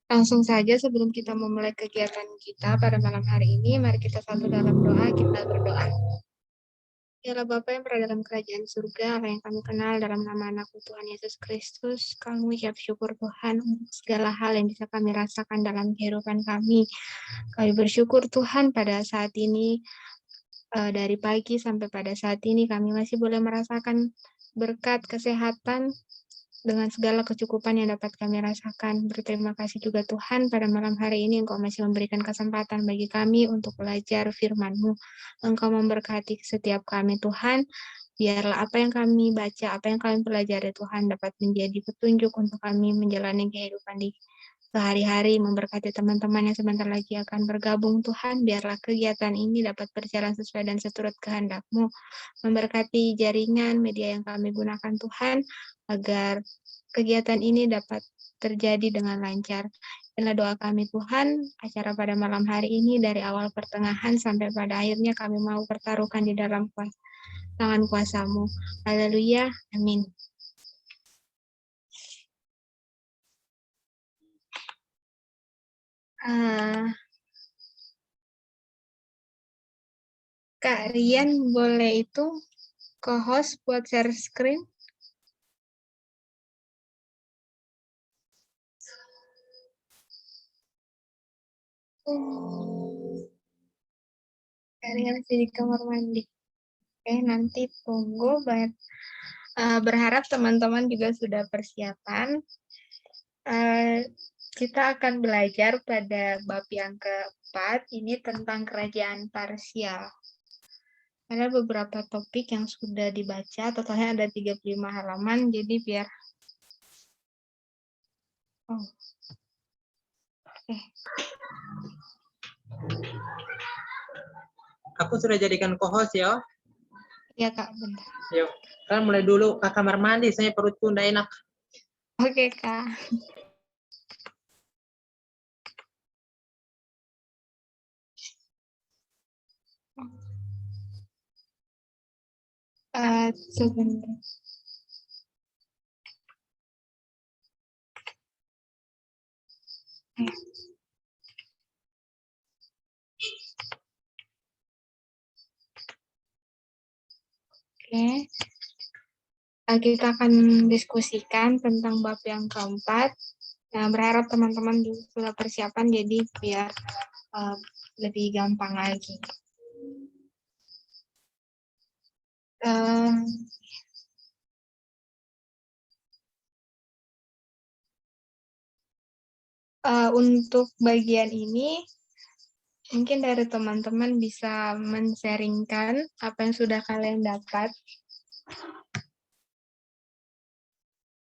Langsung saja sebelum kita memulai kegiatan kita pada malam hari ini, mari kita satu dalam doa, kita berdoa. Ya Bapa yang berada dalam kerajaan surga, apa yang kami kenal dalam nama anak-Mu Tuhan Yesus Kristus, kami ucap syukur Tuhan untuk segala hal yang bisa kami rasakan dalam kehidupan kami. Kami bersyukur Tuhan pada saat ini, dari pagi sampai pada saat ini kami masih boleh merasakan berkat kesehatan, dengan segala kecukupan yang dapat kami rasakan. Berterima kasih juga Tuhan pada malam hari ini Engkau masih memberikan kesempatan bagi kami untuk belajar firman-Mu. Engkau memberkati setiap kami Tuhan, biarlah apa yang kami baca, apa yang kami pelajari Tuhan dapat menjadi petunjuk untuk kami menjalani kehidupan di sehari-hari, memberkati teman-teman yang sebentar lagi akan bergabung Tuhan, biarlah kegiatan ini dapat berjalan sesuai dan seturut kehendak-Mu, memberkati jaringan media yang kami gunakan Tuhan, agar kegiatan ini dapat terjadi dengan lancar. Inilah doa kami Tuhan, acara pada malam hari ini dari awal pertengahan sampai pada akhirnya kami mau pertaruhkan di dalam tangan kuasa-Mu. Haleluya, amin. Kak Rian boleh itu co-host buat share screen? Kak Rian masih di kamar mandi. Oke, nanti tunggu. Berharap teman-teman juga sudah persiapan. Kita akan belajar pada bab yang keempat, ini tentang kerajaan parsial. Ada beberapa topik yang sudah dibaca, totalnya ada 35 halaman, jadi biar... Aku sudah jadikan co-host ya. Iya Kak, bentar. Yuk, kan mulai dulu ke kamar mandi, saya perutku nggak enak. Oke Kak. Sebentar. Oke. Kita akan diskusikan tentang bab yang keempat. Nah, berharap teman-teman juga sudah persiapan, jadi biar lebih gampang lagi. Untuk bagian ini, mungkin dari teman-teman bisa men-sharingkan apa yang sudah kalian dapat.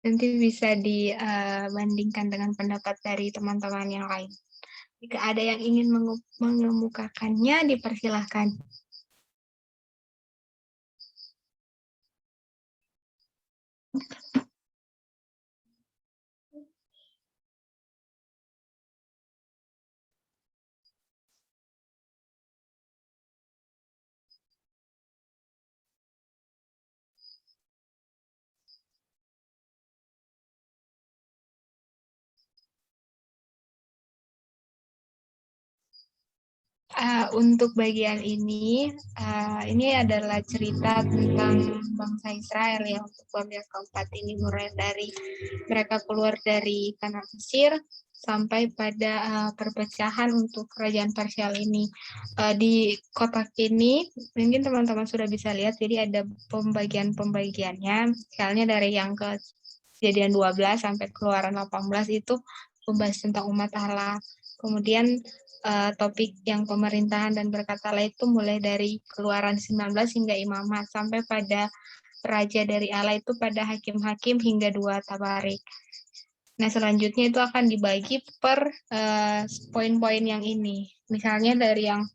Nanti bisa dibandingkan dengan pendapat dari teman-teman yang lain. Jika ada yang ingin mengemukakannya, dipersilahkan. Untuk bagian ini adalah cerita tentang bangsa Israel ya, untuk bab yang keempat ini, mulai dari mereka keluar dari tanah Mesir sampai pada perpecahan untuk kerajaan parsial ini. Di kotak ini mungkin teman-teman sudah bisa lihat, jadi ada pembagian-pembagiannya, misalnya dari yang ke Kejadian 12 sampai Keluaran 18 itu membahas tentang umat Allah. Kemudian topik yang pemerintahan dan berkat Allah itu mulai dari Keluaran 19 hingga Imamat, sampai pada Raja dari Allah itu pada Hakim-Hakim hingga 2 Tabarik. Nah, selanjutnya itu akan dibagi per poin-poin yang ini. Misalnya dari yang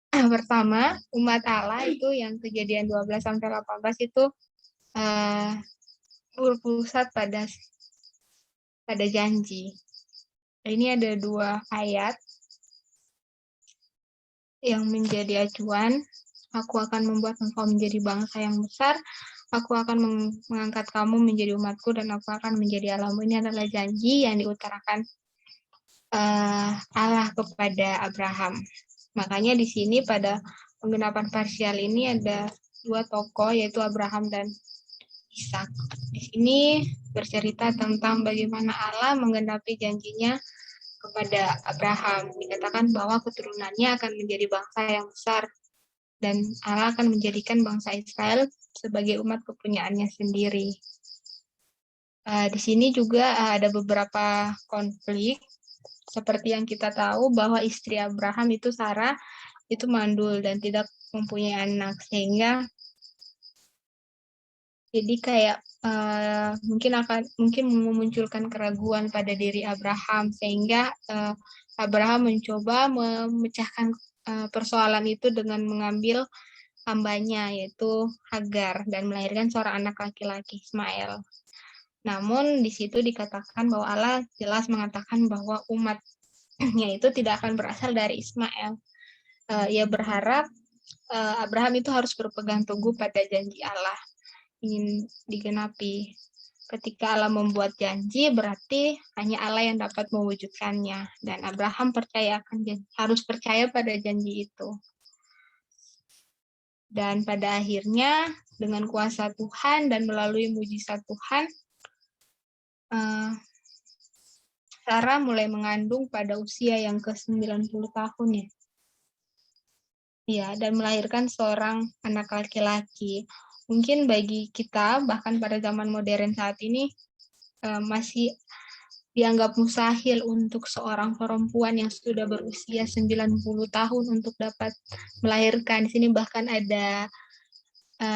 pertama, umat Allah itu yang Kejadian 12 sampai 18 itu berpusat pada janji. Ini ada 2 ayat yang menjadi acuan. Aku akan membuat engkau menjadi bangsa yang besar. Aku akan mengangkat kamu menjadi umatku dan aku akan menjadi Allahmu. Ini adalah janji yang diutarakan Allah kepada Abraham. Makanya di sini pada penggenapan parsial ini ada dua tokoh, yaitu Abraham dan Ishak. Di sini bercerita tentang bagaimana Allah menggenapi janjinya kepada Abraham. Dikatakan bahwa keturunannya akan menjadi bangsa yang besar dan Allah akan menjadikan bangsa Israel sebagai umat kepunyaannya sendiri. Di sini juga ada beberapa konflik, seperti yang kita tahu bahwa istri Abraham itu Sarah itu mandul dan tidak mempunyai anak, sehingga jadi kayak mungkin memunculkan keraguan pada diri Abraham, sehingga Abraham mencoba memecahkan persoalan itu dengan mengambil hambanya, yaitu Hagar, dan melahirkan seorang anak laki-laki, Ismail. Namun di situ dikatakan bahwa Allah jelas mengatakan bahwa umatnya itu tidak akan berasal dari Ismail. Ia berharap Abraham itu harus berpegang teguh pada janji Allah, ingin digenapi. Ketika Allah membuat janji, berarti hanya Allah yang dapat mewujudkannya. Dan Abraham harus percaya pada janji itu. Dan pada akhirnya, dengan kuasa Tuhan dan melalui mujizat Tuhan, Sarah mulai mengandung pada usia yang ke-90 tahun ya. Ya, dan melahirkan seorang anak laki-laki. Mungkin bagi kita, bahkan pada zaman modern saat ini, masih dianggap mustahil untuk seorang perempuan yang sudah berusia 90 tahun untuk dapat melahirkan. Di sini bahkan ada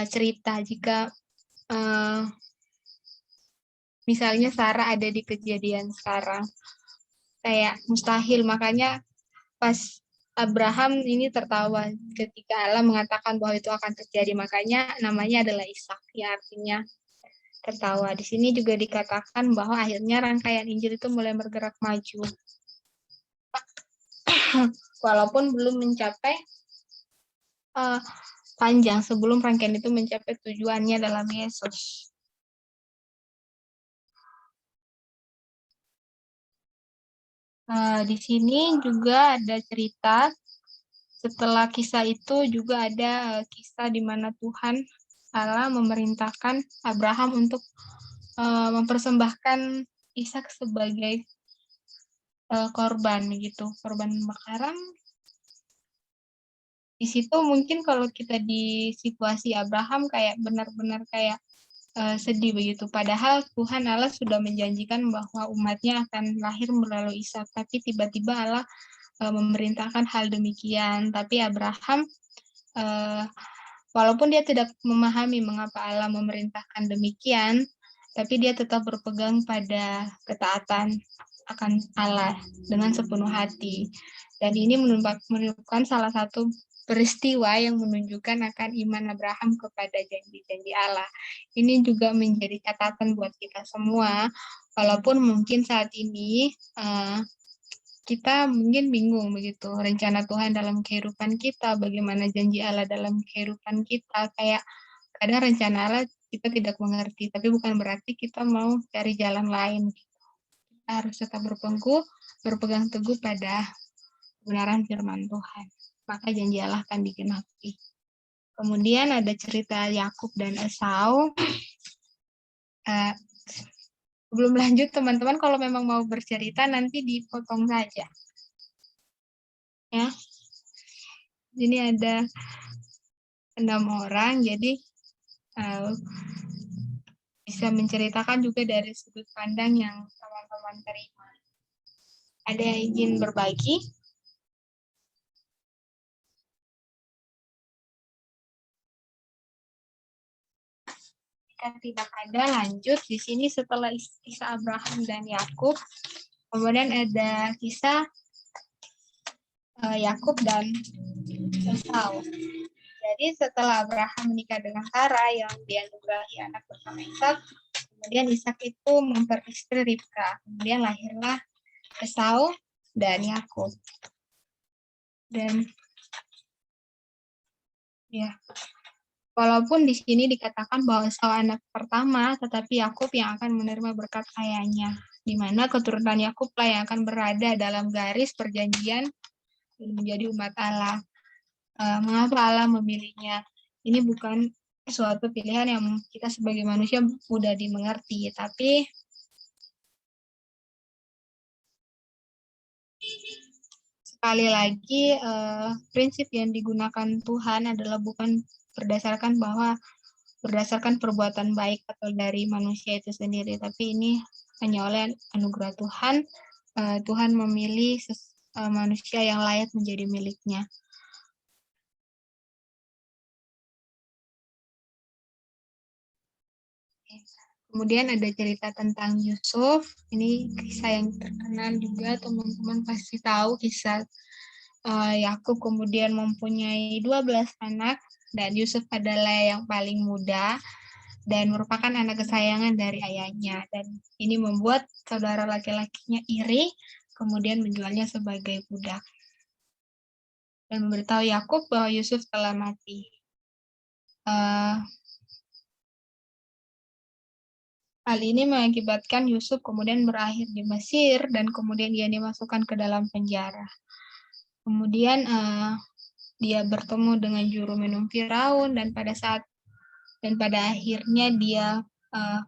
cerita jika misalnya Sarah ada di kejadian sekarang, kayak mustahil. Makanya pas Abraham ini tertawa ketika Allah mengatakan bahwa itu akan terjadi. Makanya namanya adalah Ishak, ya artinya tertawa. Di sini juga dikatakan bahwa akhirnya rangkaian Injil itu mulai bergerak maju. Walaupun belum mencapai panjang sebelum rangkaian itu mencapai tujuannya dalam Yesus. Di sini juga ada cerita setelah kisah itu juga ada kisah di mana Tuhan Allah memerintahkan Abraham untuk mempersembahkan Ishak sebagai korban gitu, korban bakaran. Di situ mungkin kalau kita di situasi Abraham kayak benar-benar kayak sedih begitu. Padahal Tuhan Allah sudah menjanjikan bahwa umatnya akan lahir melalui Ishak, tapi tiba-tiba Allah memerintahkan hal demikian. Tapi Abraham, walaupun dia tidak memahami mengapa Allah memerintahkan demikian, tapi dia tetap berpegang pada ketaatan akan Allah dengan sepenuh hati. Dan ini merupakan salah satu peristiwa yang menunjukkan akan iman Abraham kepada janji-janji Allah. Ini juga menjadi catatan buat kita semua, walaupun mungkin saat ini kita mungkin bingung begitu, rencana Tuhan dalam kehidupan kita, bagaimana janji Allah dalam kehidupan kita, kayak kadang rencana Allah kita tidak mengerti, tapi bukan berarti kita mau cari jalan lain. Kita harus tetap berpegang teguh pada kebenaran firman Tuhan. Maka janji Allah akan digenapi. Kemudian ada cerita Yakub dan Esau. Sebelum lanjut, teman-teman kalau memang mau bercerita nanti dipotong saja. Ya. Ini ada 6 orang, jadi bisa menceritakan juga dari sudut pandang yang teman-teman terima. Ada yang ingin berbagi? Jika tidak ada, lanjut. Di sini setelah kisah Abraham dan Yakub, kemudian ada kisah Yakub dan Esau. Jadi setelah Abraham menikah dengan Sarah yang dianugerahi anak bersama Ishak, kemudian Ishak itu memperistri Ribka. Kemudian lahirlah Esau dan Yakub. Dan ya, Walaupun di sini dikatakan bahwa Esau anak pertama, tetapi Yakub yang akan menerima berkat ayahnya, di mana keturunan Yakub lah yang akan berada dalam garis perjanjian dan menjadi umat Allah. Mengapa Allah memilihnya? Ini bukan suatu pilihan yang kita sebagai manusia mudah dimengerti, tapi sekali lagi prinsip yang digunakan Tuhan adalah bukan berdasarkan perbuatan baik atau dari manusia itu sendiri, tapi ini hanya oleh anugerah Tuhan. Tuhan memilih manusia yang layak menjadi miliknya. Kemudian ada cerita tentang Yusuf. Ini kisah yang terkenal juga, teman-teman pasti tahu kisah Yakub kemudian mempunyai 12 anak dan Yusuf adalah yang paling muda dan merupakan anak kesayangan dari ayahnya, dan ini membuat saudara laki-lakinya iri, kemudian menjualnya sebagai budak dan memberitahu Yakub bahwa Yusuf telah mati. Hal ini mengakibatkan Yusuf kemudian berakhir di Mesir dan kemudian dia dimasukkan ke dalam penjara. Kemudian dia bertemu dengan juru minum Firaun dan pada akhirnya dia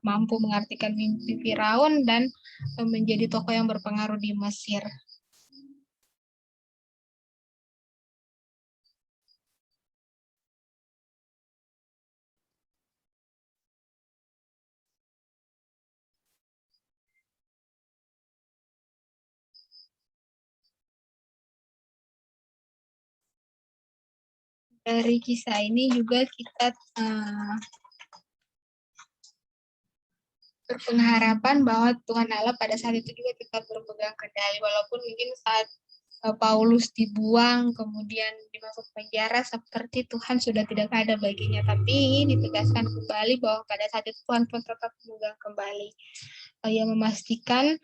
mampu mengartikan mimpi Firaun dan menjadi tokoh yang berpengaruh di Mesir. Dari kisah ini juga kita berpengharapan bahwa Tuhan Allah pada saat itu juga tetap berpegang kendali, walaupun mungkin saat Paulus dibuang, kemudian dimasuk penjara, seperti Tuhan sudah tidak ada baginya. Tapi ditegaskan kembali bahwa pada saat itu Tuhan pun tetap memegang kembali. Ia memastikan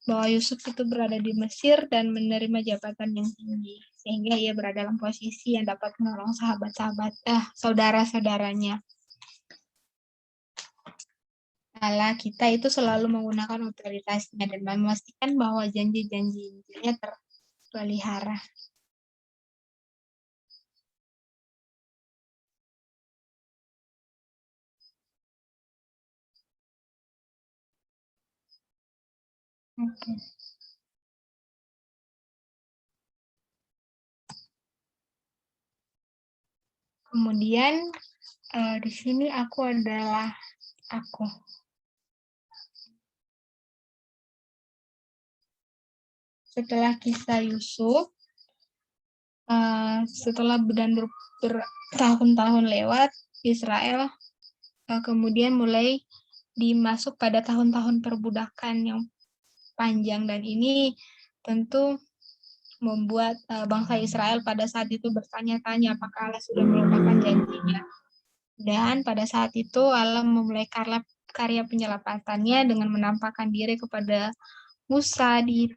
bahwa Yusuf itu berada di Mesir dan menerima jabatan yang tinggi, sehingga ia berada dalam posisi yang dapat menolong saudara-saudaranya. Allah kita itu selalu menggunakan otoritasnya dan memastikan bahwa janji-janjinya terpelihara. Oke. Kemudian di sini aku adalah aku. Setelah kisah Yusuf, setelah bertahun-tahun lewat, Israel kemudian mulai dimasuk pada tahun-tahun perbudakan yang panjang, dan ini tentu membuat bangsa Israel pada saat itu bertanya-tanya apakah Allah sudah melupakan janjinya. Dan pada saat itu Allah memulai karya penyelamatannya dengan menampakkan diri kepada Musa di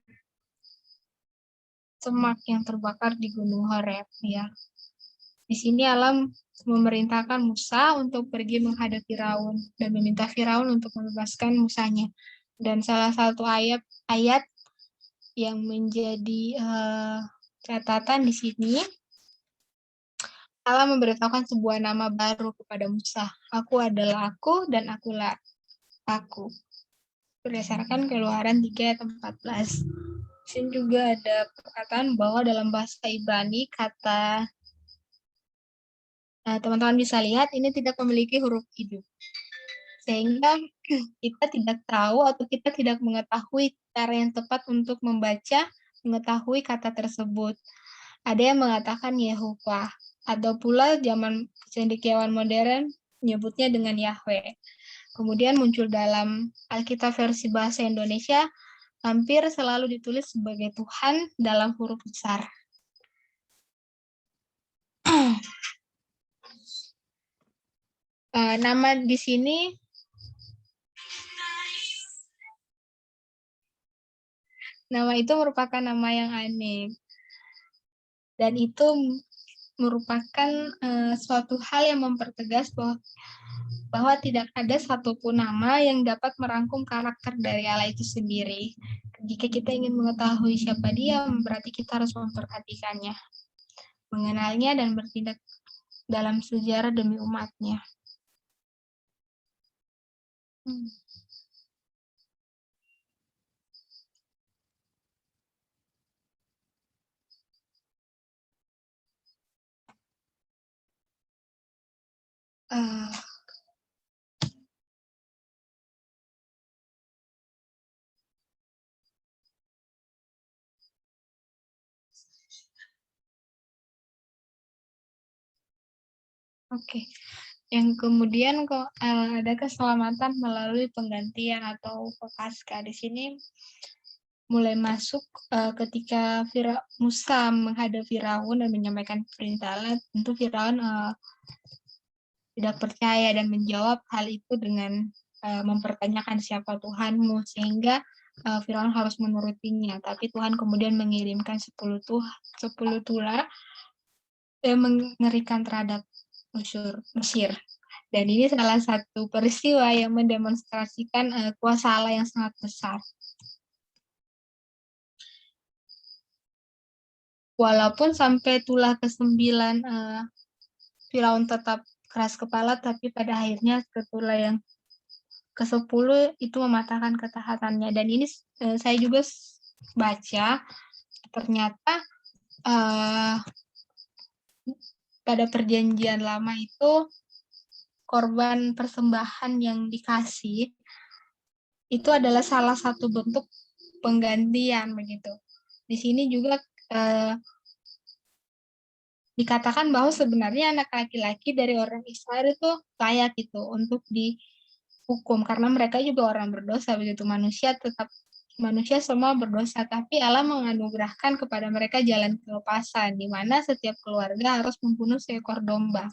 semak yang terbakar di Gunung Horeb. Ya. Di sini Allah memerintahkan Musa untuk pergi menghadap Firaun dan meminta Firaun untuk membebaskan Musanya. Dan salah satu ayat yang menjadi catatan di sini, Allah memberitahukan sebuah nama baru kepada Musa. Aku adalah aku dan akulah aku. Berdasarkan Keluaran 3 ayat 14. Di sini juga ada perkataan bahwa dalam bahasa Ibrani kata teman-teman bisa lihat ini tidak memiliki huruf hidup. Sehingga kita tidak tahu atau kita tidak mengetahui cara yang tepat untuk mengetahui kata tersebut. Ada yang mengatakan Yehovah, atau pula zaman cendekiawan modern menyebutnya dengan Yahweh. Kemudian muncul dalam Alkitab versi bahasa Indonesia, hampir selalu ditulis sebagai Tuhan dalam huruf besar. Nama di sini nama itu merupakan nama yang aneh. Dan itu merupakan suatu hal yang mempertegas bahwa tidak ada satupun nama yang dapat merangkum karakter dari Allah itu sendiri. Jika kita ingin mengetahui siapa dia, berarti kita harus memperhatikannya, mengenalnya, dan bertindak dalam sejarah demi umatnya. Oke. Yang kemudian kok ada keselamatan melalui penggantian atau pasca. Di sini mulai masuk ketika Musa menghadap Firaun dan menyampaikan perintah Allah, tentu Firaun tidak percaya dan menjawab hal itu dengan mempertanyakan siapa Tuhanmu, sehingga Firaun harus menurutinya. Tapi Tuhan kemudian mengirimkan 10 tulah yang mengerikan terhadap Mesir. Dan ini salah satu peristiwa yang mendemonstrasikan kuasa Allah yang sangat besar. Walaupun sampai tulah ke-9 Firaun tetap keras kepala, tapi pada akhirnya ke tulah yang ke-10 itu mematahkan ketahatannya. Dan ini saya juga baca, ternyata pada perjanjian lama itu korban persembahan yang dikasih itu adalah salah satu bentuk penggantian begitu. Di sini juga dikatakan bahwa sebenarnya anak laki-laki dari orang Israel itu layak itu untuk dihukum karena mereka juga orang berdosa begitu. Manusia semua berdosa, tapi Allah menganugerahkan kepada mereka jalan kelepasan di mana setiap keluarga harus membunuh seekor domba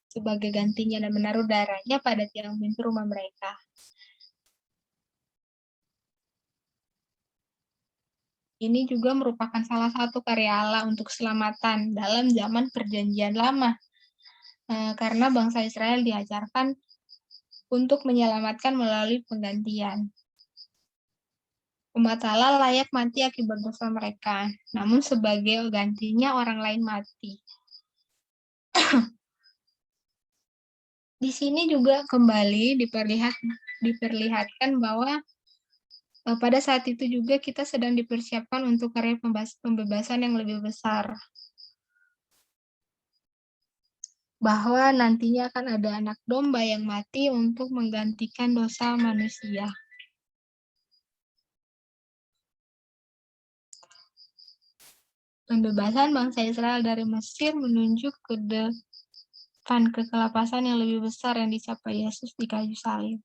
sebagai gantinya dan menaruh darahnya pada tiang pintu rumah mereka. Ini juga merupakan salah satu karya Allah untuk keselamatan dalam zaman perjanjian lama. Karena bangsa Israel diajarkan untuk menyelamatkan melalui penggantian. Umat Allah layak mati akibat dosa mereka, namun sebagai gantinya orang lain mati. Di sini juga kembali diperlihatkan bahwa pada saat itu juga kita sedang dipersiapkan untuk karya pembebasan yang lebih besar. Bahwa nantinya akan ada anak domba yang mati untuk menggantikan dosa manusia. Pembebasan bangsa Israel dari Mesir menunjuk ke depan kekelapasan yang lebih besar yang dicapai Yesus di kayu salib.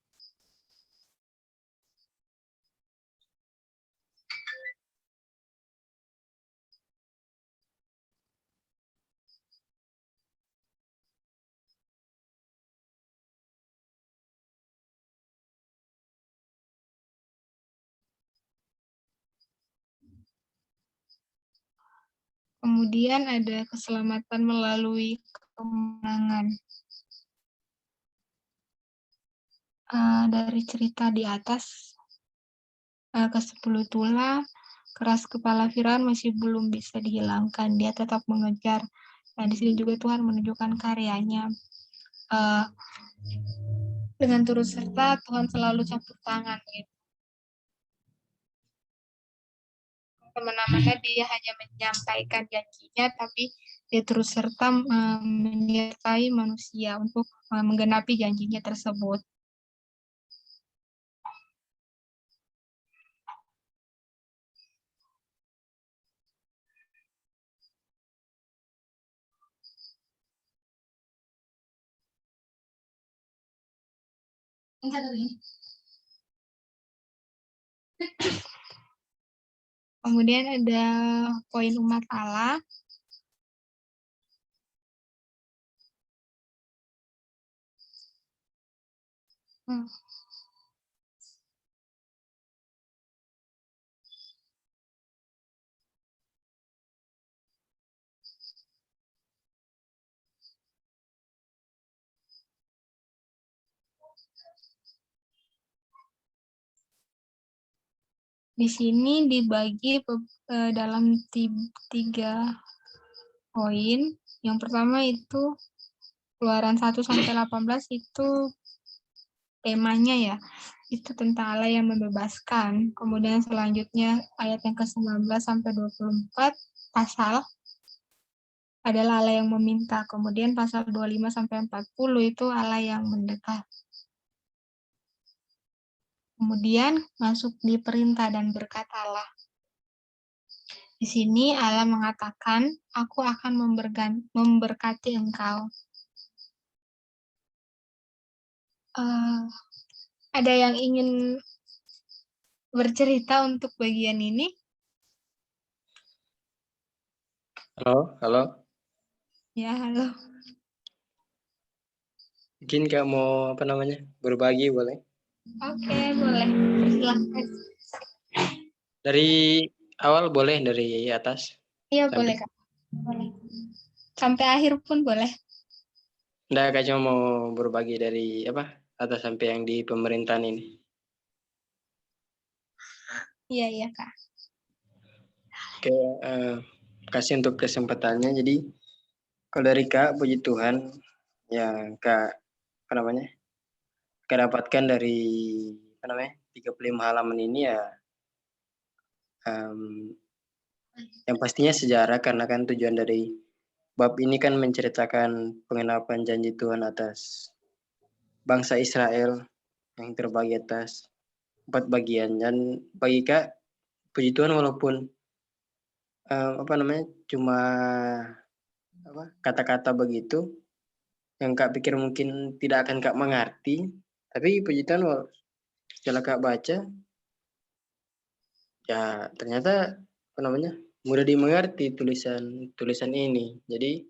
Kemudian ada keselamatan melalui kemenangan. Dari cerita di atas, ke-10 tulah, keras kepala Firaun masih belum bisa dihilangkan. Dia tetap mengejar. Nah, di sini juga Tuhan menunjukkan karyanya. Dengan turut serta Tuhan selalu campur tangan. Gitu. Kemana-mana dia hanya menyampaikan janjinya, tapi dia terus serta menyertai manusia untuk menggenapi janjinya tersebut. Kemudian ada poin umat Allah. Di sini dibagi dalam 3 poin. Yang pertama itu Keluaran 1 sampai 18 itu temanya ya, itu tentang Allah yang membebaskan. Kemudian selanjutnya ayat yang ke-19 sampai 24 pasal adalah Allah yang meminta. Kemudian pasal 25 sampai 40 itu Allah yang mendekat. Kemudian masuk di perintah dan berkat Allah. Di sini Allah mengatakan, aku akan memberkati engkau. Ada yang ingin bercerita untuk bagian ini? Halo. Ya, halo. Mungkin Kak mau berbagi boleh? Oke, boleh. Silahkan. Dari awal boleh, dari atas? Iya, boleh, Kak. Boleh. Sampai akhir pun boleh. Nggak, Kak cuma mau berbagi dari atas sampai yang di pemerintahan ini. Iya, Kak. Oke, kasih untuk kesempatannya. Jadi, kalau dari Kak, puji Tuhan, yang Kak dapatkan dari 35 halaman ini ya, yang pastinya sejarah, karena kan tujuan dari bab ini kan menceritakan pengenapan janji Tuhan atas bangsa Israel yang terbagi atas 4 bagian. Dan bagi Kak, puji Tuhan walaupun cuma kata-kata begitu yang Kak pikir mungkin tidak akan Kak mengerti, tapi puji Tuhan setelah Kak baca ya ternyata mudah dimengerti tulisan ini. Jadi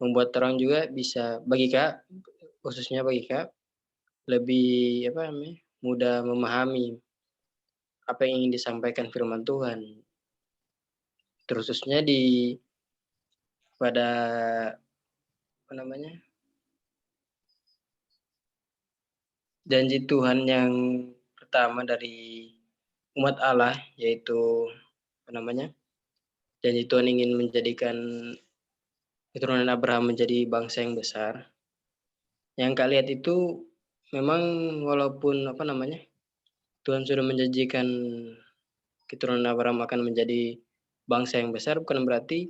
membuat orang juga bisa, bagi Kak, khususnya bagi Kak, lebih mudah memahami apa yang ingin disampaikan firman Tuhan. Terkhususnya pada janji Tuhan yang pertama dari umat Allah, yaitu janji Tuhan ingin menjadikan keturunan Abraham menjadi bangsa yang besar. Yang Kak lihat itu memang walaupun Tuhan sudah menjanjikan keturunan Abraham akan menjadi bangsa yang besar, bukan berarti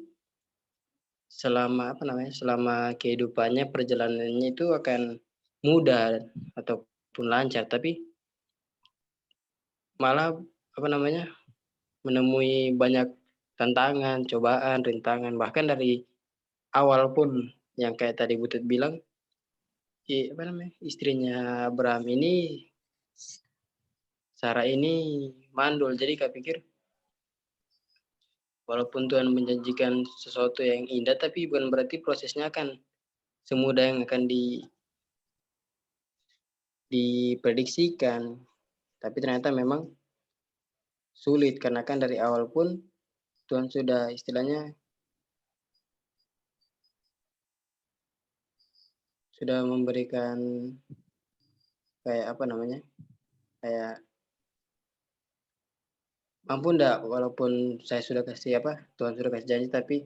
selama selama kehidupannya, perjalanannya itu akan mudah ataupun lancar, tapi malah menemui banyak tantangan, cobaan, rintangan, bahkan dari awal pun yang kayak tadi Butut bilang, istrinya Abraham ini, Sarah ini mandul. Jadi Kak pikir walaupun Tuhan menjanjikan sesuatu yang indah, tapi bukan berarti prosesnya akan semudah yang akan diprediksikan. Tapi ternyata memang sulit, karena kan dari awal pun Tuhan sudah istilahnya sudah memberikan kayak kayak mampu ndak, walaupun saya sudah kasih Tuhan sudah kasih janji, tapi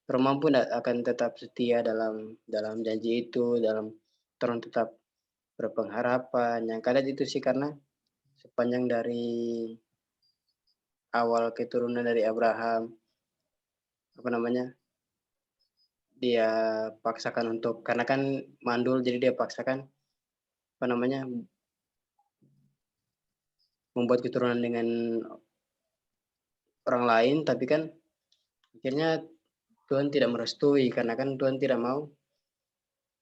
mampu ndak akan tetap setia dalam janji itu, dalam orang tetap berpengharapan. Yang kadang itu sih, karena sepanjang dari awal keturunan dari Abraham, dia paksakan untuk, karena kan mandul, jadi dia paksakan membuat keturunan dengan orang lain, tapi kan akhirnya Tuhan tidak merestui, karena kan Tuhan tidak mau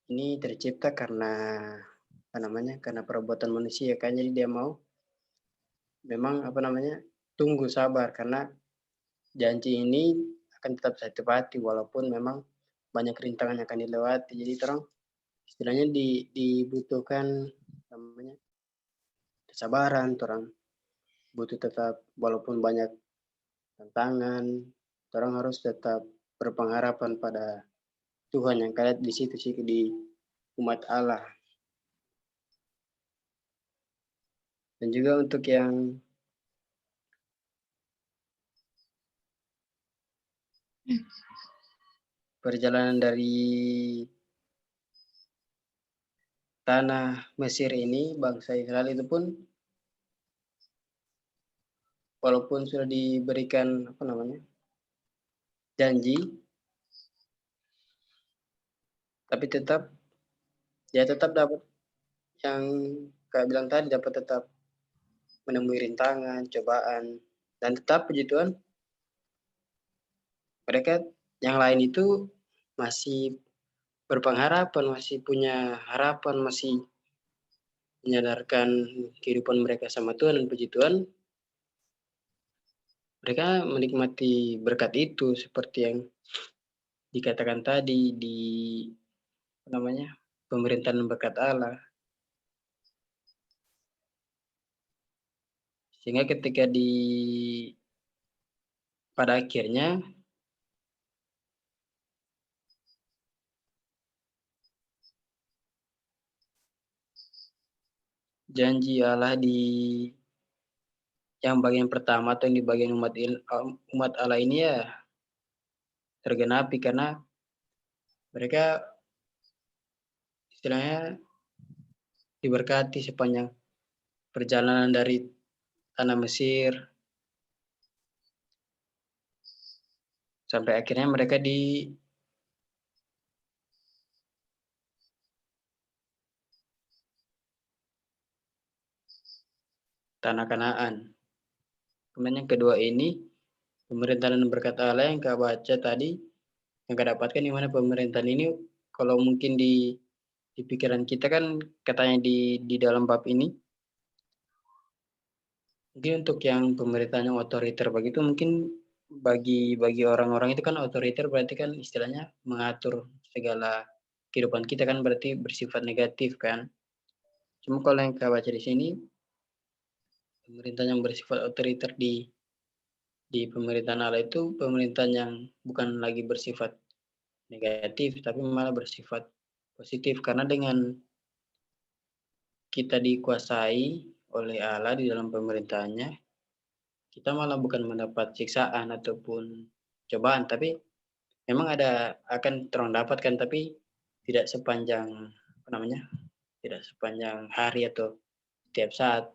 ini tercipta karena karena perbuatan manusia kan. Jadi dia mau memang tunggu sabar, karena janji ini akan tetap saya tepati walaupun memang banyak rintangan yang akan dilewati. Jadi terang istilahnya dibutuhkan kesabaran, orang butuh tetap walaupun banyak tantangan, orang harus tetap berpengharapan pada Tuhan yang kalian di situ sih, di umat Allah. Dan juga untuk yang Perjalanan dari tanah Mesir ini, bangsa Israel itu pun walaupun sudah diberikan janji, tapi tetap dapat yang kayak bilang tadi, dapat tetap menemui rintangan, cobaan, dan tetap puji Tuhan, mereka yang lain itu masih berpengharapan, masih punya harapan, masih menyadarkan kehidupan mereka sama Tuhan, dan puji Tuhan, mereka menikmati berkat itu seperti yang dikatakan tadi di pemerintahan berkat Allah. Sehingga ketika pada akhirnya janji Allah yang bagian pertama atau yang di bagian umat Allah ini ya tergenapi, karena mereka istilahnya diberkati sepanjang perjalanan dari tanah Mesir sampai akhirnya mereka di tanah Kanaan. Kemudian yang kedua ini pemerintahan berkat Allah yang Kak baca tadi, yang Kak dapatkan di mana pemerintahan ini kalau mungkin di pikiran kita kan katanya di dalam bab ini mungkin untuk yang pemerintahnya otoriter begitu, mungkin bagi orang-orang itu kan otoriter berarti kan istilahnya mengatur segala kehidupan kita kan, berarti bersifat negatif kan. Cuma kalau yang Kak baca di sini, pemerintah yang bersifat otoriter di pemerintahan Allah itu pemerintahan yang bukan lagi bersifat negatif, tapi malah bersifat positif, karena dengan kita dikuasai oleh Allah di dalam pemerintahannya, kita malah bukan mendapat siksaan ataupun cobaan, tapi memang akan terang dapatkan, tapi tidak sepanjang tidak sepanjang hari atau setiap saat,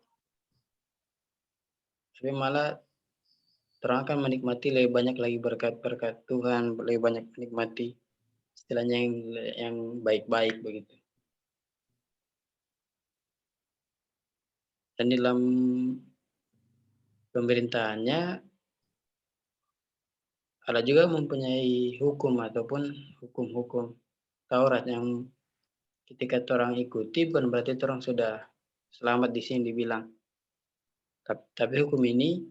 tapi malah terang akan menikmati lebih banyak lagi berkat-berkat Tuhan, lebih banyak menikmati istilahnya yang baik-baik begitu. Dan dalam pemerintahannya Allah juga mempunyai hukum ataupun hukum-hukum Taurat yang ketika orang ikuti bukan berarti orang sudah selamat di sini dibilang. Tapi hukum ini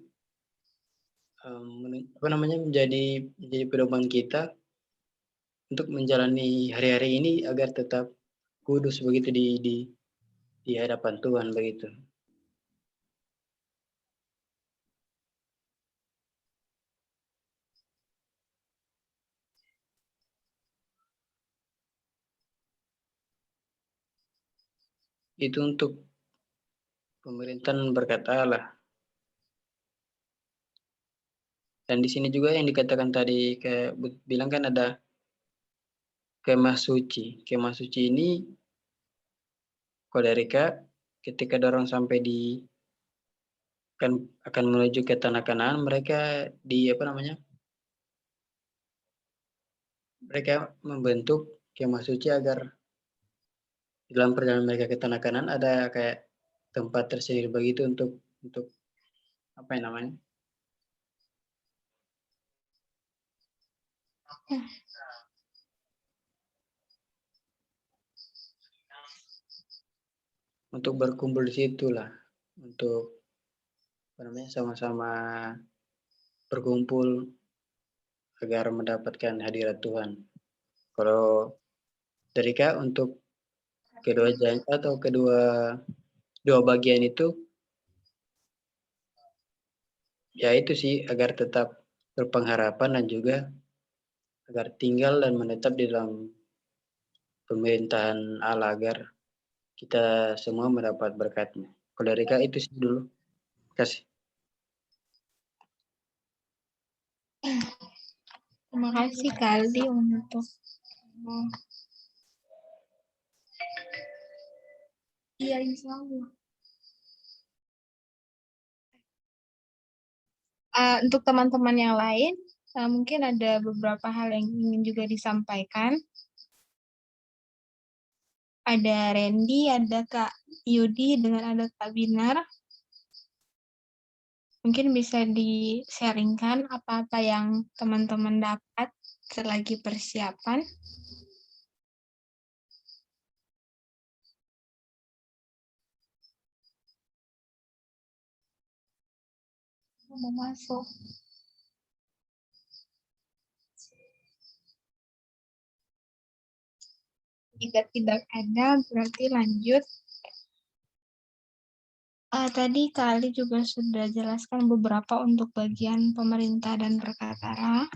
menjadi pedoman kita untuk menjalani hari-hari ini agar tetap kudus begitu di hadapan Tuhan begitu. Itu untuk pemerintahan berkat Allah. Dan di sini juga yang dikatakan tadi kayak bilang kan ada kemah suci. Kemah suci ini kalau dari Kak, ketika dorong sampai akan menuju ke tanah Kanaan, mereka mereka membentuk kemah suci agar dalam perjalanan mereka ke tanah Kanaan ada kayak tempat tersendiri begitu untuk apa yang namanya? Untuk berkumpul di situ lah, untuk sama-sama berkumpul agar mendapatkan hadirat Tuhan. Kalau dari Kak untuk dua bagian itu ya itu sih agar tetap berpengharapan dan juga agar tinggal dan menetap di dalam pemerintahan Allah agar kita semua mendapat berkatnya. Kalau dari Kak itu sih dulu. Kasih. Terima Terima kasih Kaldi untuk iya insya Allah. Untuk teman-teman yang lain, mungkin ada beberapa hal yang ingin juga disampaikan. Ada Randy, ada Kak Yudi, dengan ada Kak Binar. Mungkin bisa di-sharingkan apa-apa yang teman-teman dapat selagi persiapan. Mau masuk. Jika tidak ada, berarti lanjut. Tadi Kali juga sudah jelaskan beberapa untuk bagian pemerintah dan perkara.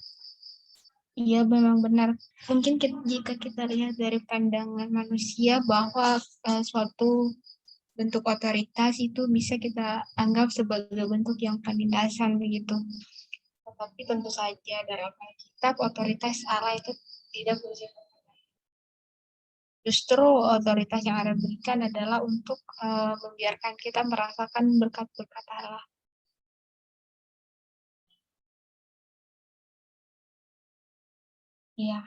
Iya, memang benar. Mungkin jika kita lihat dari pandangan manusia bahwa suatu bentuk otoritas itu bisa kita anggap sebagai bentuk yang penindasan begitu. Tetapi tentu saja dalam Alkitab otoritas Allah itu tidak bersifat. Justru otoritas yang Allah berikan adalah untuk membiarkan kita merasakan berkat-berkat Allah. Iya.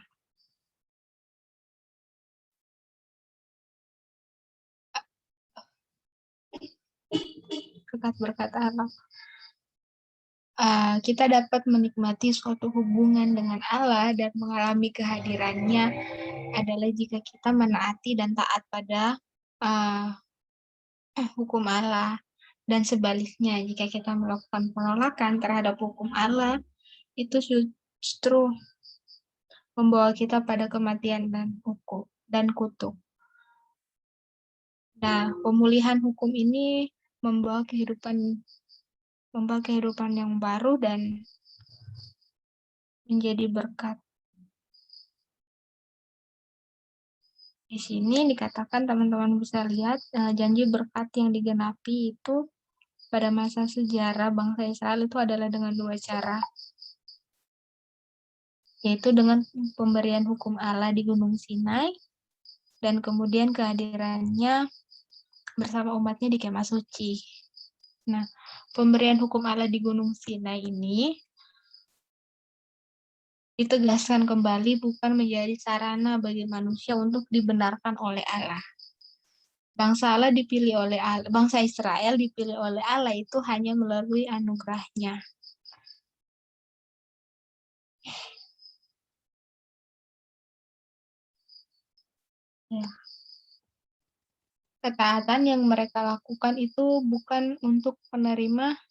Berkat-berkat Allah. Kita dapat menikmati suatu hubungan dengan Allah dan mengalami kehadirannya adalah jika kita menaati dan taat pada hukum Allah. Dan sebaliknya, jika kita melakukan penolakan terhadap hukum Allah, itu justru membawa kita pada kematian dan kutuk. Nah, pemulihan hukum ini membawa kehidupan yang baru dan menjadi berkat. Di sini dikatakan teman-teman bisa lihat janji berkat yang digenapi itu pada masa sejarah bangsa Israel itu adalah dengan dua cara, yaitu dengan pemberian hukum Allah di Gunung Sinai dan kemudian kehadirannya bersama umatnya di Kemah Suci. Nah, pemberian hukum Allah di Gunung Sinai ini ditegaskan kembali bukan menjadi sarana bagi manusia untuk dibenarkan oleh Allah. Bangsa Israel dipilih oleh Allah itu hanya melalui anugerahnya. Ya. Ketaatan yang mereka lakukan itu bukan untuk menerima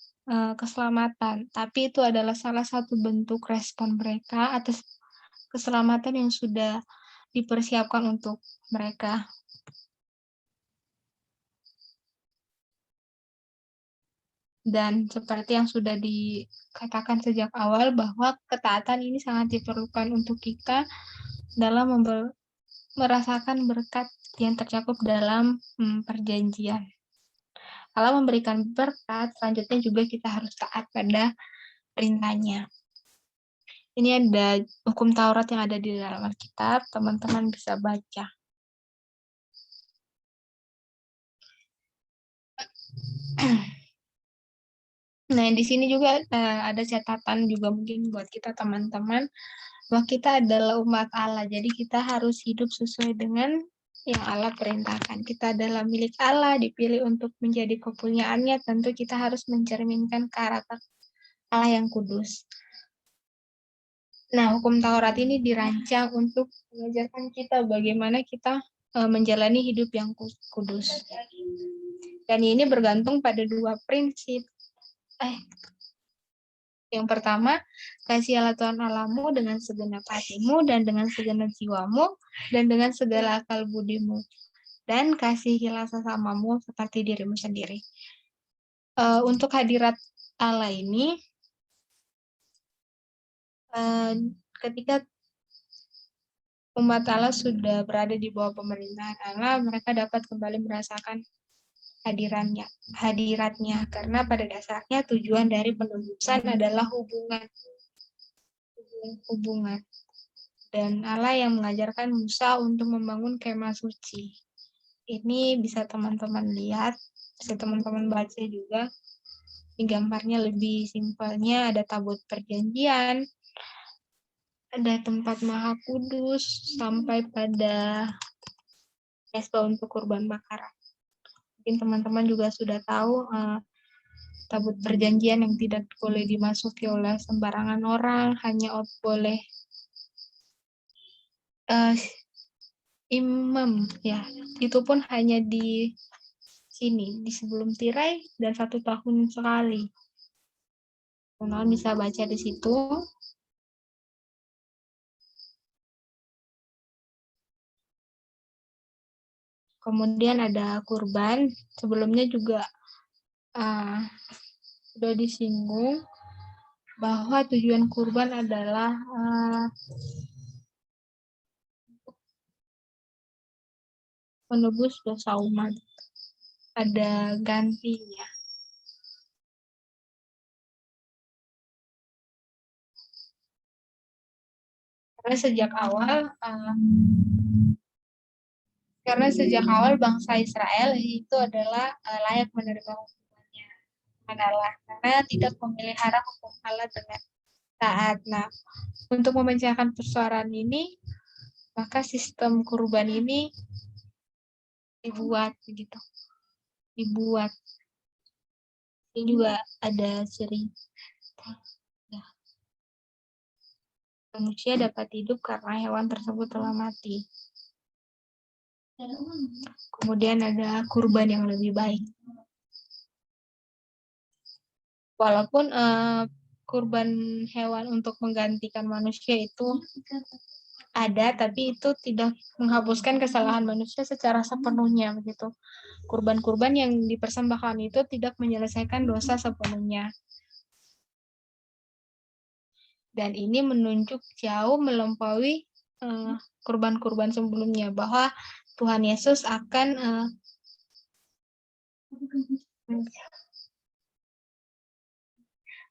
keselamatan, tapi itu adalah salah satu bentuk respon mereka atas keselamatan yang sudah dipersiapkan untuk mereka. Dan seperti yang sudah dikatakan sejak awal bahwa ketaatan ini sangat diperlukan untuk kita dalam merasakan berkat yang tercakup dalam perjanjian. Kalau memberikan berkat, selanjutnya juga kita harus taat pada perintahnya. Ini ada hukum Taurat yang ada di dalam Alkitab, teman-teman bisa baca. Nah, di sini juga ada catatan juga mungkin buat kita teman-teman, bahwa kita adalah umat Allah, jadi kita harus hidup sesuai dengan yang Allah perintahkan. Kita adalah milik Allah, dipilih untuk menjadi kepunyaannya, tentu kita harus mencerminkan karakter Allah yang kudus. Nah, hukum Taurat ini dirancang untuk mengajarkan kita bagaimana kita menjalani hidup yang kudus. Dan ini bergantung pada dua prinsip. Yang pertama, kasihilah Tuhan Allahmu dengan segenap hatimu dan dengan segenap jiwamu dan dengan segala akal budimu. Dan kasihilah sesamamu seperti dirimu sendiri. Untuk hadirat Allah ini, ketika umat Allah sudah berada di bawah pemerintahan Allah, mereka dapat kembali merasakan hadiratnya, karena pada dasarnya tujuan dari penebusan adalah hubungan hubungan. Dan Allah yang mengajarkan Musa untuk membangun kemah suci. Ini bisa teman-teman lihat, bisa teman-teman baca juga. Ini gambarnya lebih simpelnya, ada tabut perjanjian, ada tempat maha kudus, sampai pada mesbah untuk kurban bakaran. Mungkin teman-teman juga sudah tahu tabut perjanjian yang tidak boleh dimasuki oleh sembarangan orang, hanya boleh imam, ya. Itu pun hanya di sini, di sebelum tirai dan 1 tahun sekali. Teman-teman bisa baca di situ. Kemudian ada kurban, sebelumnya juga sudah disinggung bahwa tujuan kurban adalah menebus dosa umat. Ada gantinya. Karena sejak awal bangsa Israel itu adalah layak menerima hukumannya Allah, karena tidak memelihara hukum Allah dengan taat. Nah, untuk memecahkan persoalan ini, maka sistem kurban ini dibuat begitu. Ini juga ada cerita. Manusia dapat hidup karena hewan tersebut telah mati. Kemudian ada kurban yang lebih baik. Walaupun kurban hewan untuk menggantikan manusia itu ada, tapi itu tidak menghapuskan kesalahan manusia secara sepenuhnya begitu. Kurban-kurban yang dipersembahkan itu tidak menyelesaikan dosa sepenuhnya. Dan ini menunjuk jauh melampaui kurban-kurban sebelumnya, bahwa Tuhan Yesus akan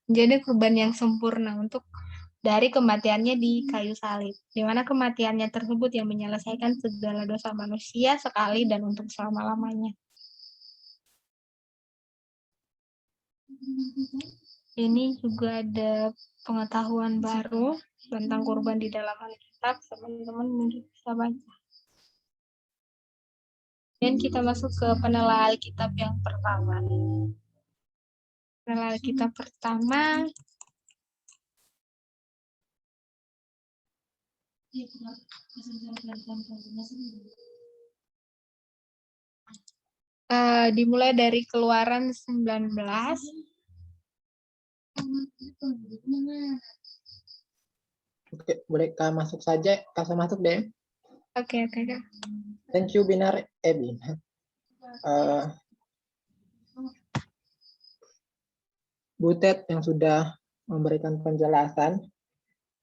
menjadi kurban yang sempurna untuk dari kematiannya di kayu salib, di mana kematiannya tersebut yang menyelesaikan segala dosa manusia sekali dan untuk selama-lamanya. Ini juga ada pengetahuan baru tentang kurban di dalam Alkitab, teman-teman mungkin bisa baca. Dan kita masuk ke penilaian Alkitab yang pertama. Penilaian Alkitab pertama dimulai dari Keluaran 19. Oke, boleh Kak masuk saja? Kak masuk deh. Oke. Thank you, Binar. Butet yang sudah memberikan penjelasan,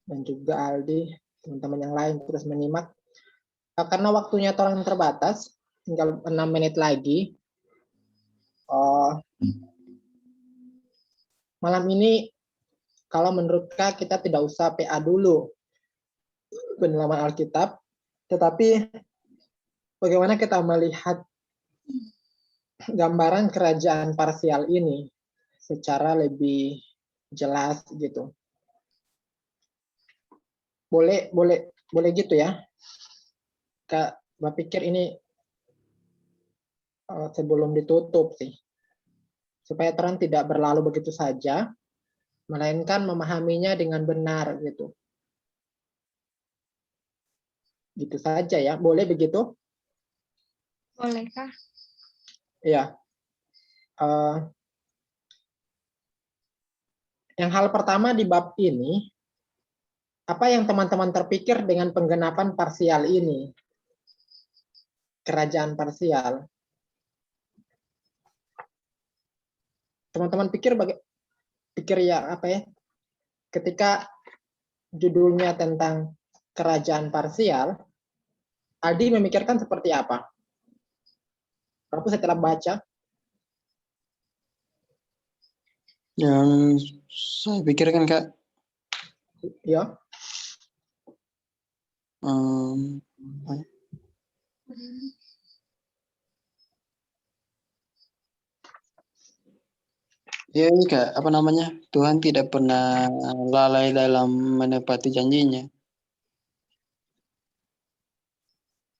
dan juga Aldi, teman-teman yang lain terus menyimak. Karena waktunya orang terbatas, tinggal 6 menit lagi. Malam ini, kalau menurut Kak, kita tidak usah PA dulu pendalaman Alkitab, tetapi bagaimana kita melihat gambaran kerajaan parsial ini secara lebih jelas gitu. Boleh gitu ya. Kak, berpikir ini sebelum ditutup sih. Supaya terang tidak berlalu begitu saja, melainkan memahaminya dengan benar gitu. Gitu saja ya. Boleh begitu? Boleh Kak? Iya. Yang hal pertama di bab ini, apa yang teman-teman terpikir dengan penggenapan parsial ini? Kerajaan parsial. Teman-teman pikir ya apa ya? Ketika judulnya tentang kerajaan parsial, Aldi memikirkan seperti apa? Aku setelah baca. Yang saya pikirkan Kak, Ya. Ya ini Kak, apa namanya? Tuhan tidak pernah lalai dalam menepati janjinya.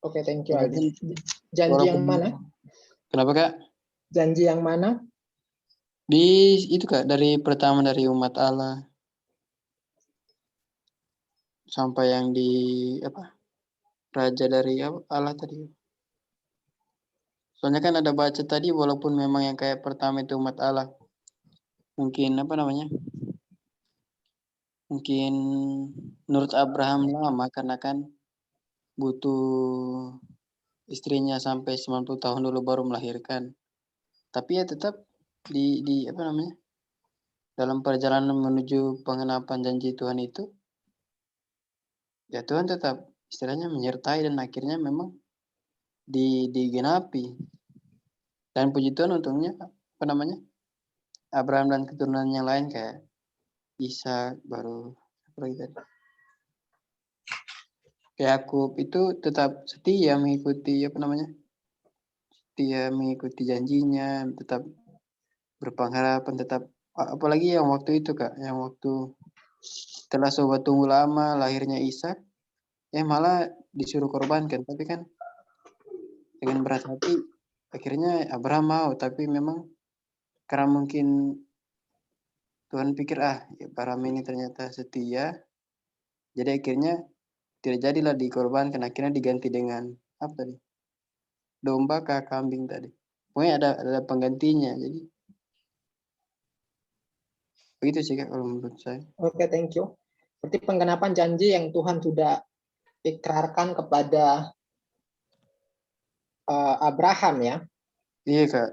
Oke, thank you Aldi. Walaupun, Janji yang mana? Kenapa Kak? Janji yang mana? Di itu Kak, dari pertama dari umat Allah sampai yang di apa? Raja dari Allah tadi. Soalnya kan ada baca tadi walaupun memang yang kayak pertama itu umat Allah. Mungkin apa namanya? Mungkin menurut Abraham lama karena kan butuh istrinya sampai 90 tahun dulu baru melahirkan. Tapi ya tetap di apa namanya? Dalam perjalanan menuju pengenapan janji Tuhan itu, ya Tuhan tetap istilahnya menyertai dan akhirnya memang digenapi. Dan puji Tuhan untungnya apa namanya? Abraham dan keturunan yang lain kayak Ishak baru apa lagi tadi? Yakub itu tetap setia mengikuti apa namanya? Setia mengikuti janjinya, tetap berpengharapan, tetap apalagi yang waktu itu Kak, yang waktu setelah sobat tunggu lama lahirnya Ishak, malah disuruh korbankan, tapi kan dengan berat hati akhirnya Abraham mau, tapi memang karena mungkin Tuhan pikir ya Abraham ini ternyata setia, jadi akhirnya tidak jadilah dikorbankan, akhirnya diganti dengan apa tadi? Domba kah kambing tadi. Pokoknya ada penggantinya. Jadi begitu sih Kak kalau menurut saya. Oke, thank you. Berarti penggenapan janji yang Tuhan sudah ikrarkan kepada Abraham ya. Iya Kak,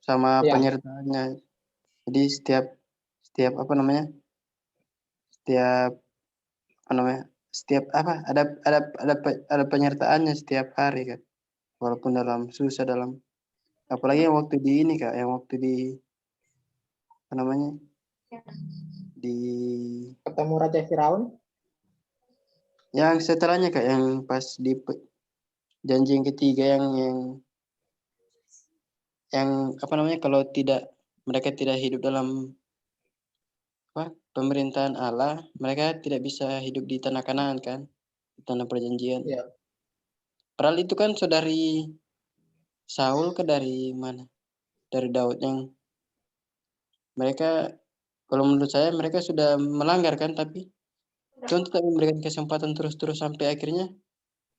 sama Ya, penyertaannya. Jadi setiap apa namanya? Setiap apa namanya? Setiap apa? Ada penyertaannya setiap hari Kak. Walaupun dalam susah dalam apalagi yang waktu di ini Kak, yang waktu di apa namanya? Di ketemu Raja Firaun. yang setelahnya Kak, yang pas di janji yang ketiga yang apa namanya kalau mereka tidak hidup dalam pemerintahan Allah, mereka tidak bisa hidup di tanah Kanaan kan, di tanah perjanjian. Ya. Padahal itu kan saudari Saul ke dari mana? Dari Daud yang mereka kalau menurut saya mereka sudah melanggar kan, tapi Tuhan tetap memberikan kesempatan terus-terus sampai akhirnya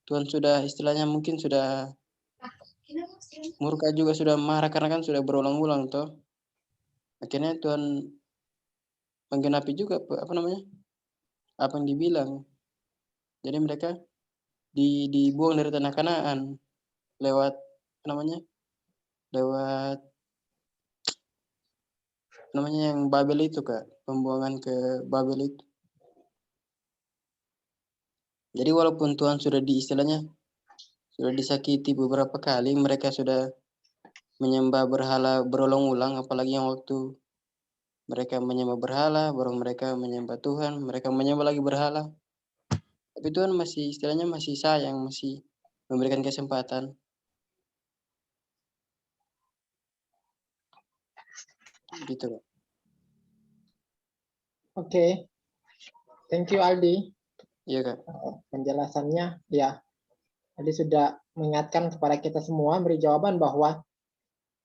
Tuhan sudah istilahnya mungkin sudah murka juga sudah marah karena kan sudah berulang-ulang toh. Akhirnya Tuhan menggenapi juga apa namanya? Apa yang dibilang. Jadi mereka dibuang dari tanah Kanaan lewat apa namanya? Lewat namanya yang Babel itu Kak, pembuangan ke Babel itu. Jadi walaupun Tuhan sudah istilahnya sudah disakiti beberapa kali, mereka sudah menyembah berhala berulang-ulang, apalagi yang waktu mereka menyembah berhala, baru mereka menyembah Tuhan, mereka menyembah lagi berhala. Tapi Tuhan masih istilahnya masih sayang, masih memberikan kesempatan. Gitu Kak. Oke. Thank you Aldi. Iya Kak. Penjelasannya ya. Tadi sudah mengingatkan kepada kita semua beri jawaban bahwa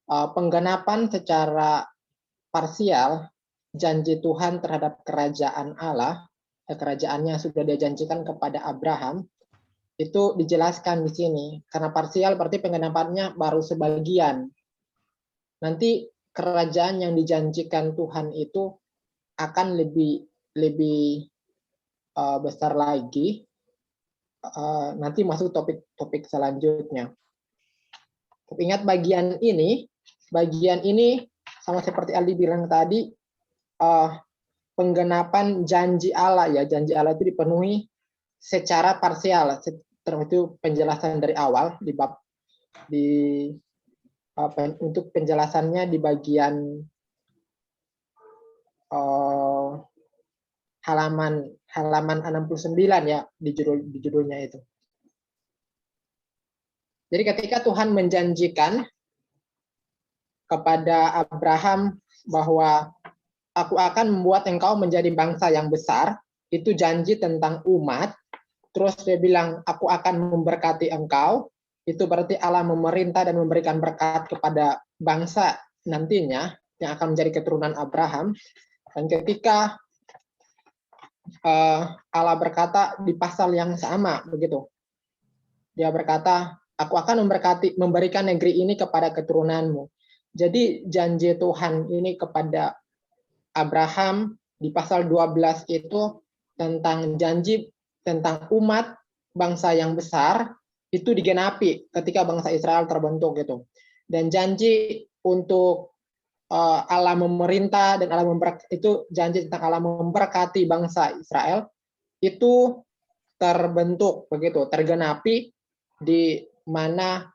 penggenapan secara parsial janji Tuhan terhadap kerajaan Allah, kerajaannya sudah dia janjikan kepada Abraham, itu dijelaskan di sini. Karena parsial berarti penggenapannya baru sebagian. Nanti kerajaan yang dijanjikan Tuhan itu akan lebih besar lagi. Nanti masuk topik selanjutnya. Tapi ingat bagian ini sama seperti Aldi bilang tadi, penggenapan janji Allah ya, janji Allah itu dipenuhi secara parsial. Itu penjelasan dari awal untuk penjelasannya di bagian halaman 69 ya di judulnya itu. Jadi ketika Tuhan menjanjikan kepada Abraham bahwa aku akan membuat engkau menjadi bangsa yang besar, itu janji tentang umat. Terus dia bilang, aku akan memberkati engkau. Itu berarti Allah memerintah dan memberikan berkat kepada bangsa nantinya yang akan menjadi keturunan Abraham. Dan ketika Allah berkata di pasal yang sama, begitu. Dia berkata, aku akan memberikan negeri ini kepada keturunanmu. Jadi janji Tuhan ini kepada Abraham di pasal 12 itu tentang janji tentang umat bangsa yang besar itu digenapi ketika bangsa Israel terbentuk gitu. Dan janji untuk Allah memerintah dan Allah itu janji tentang Allah memberkati bangsa Israel itu terbentuk begitu, tergenapi di mana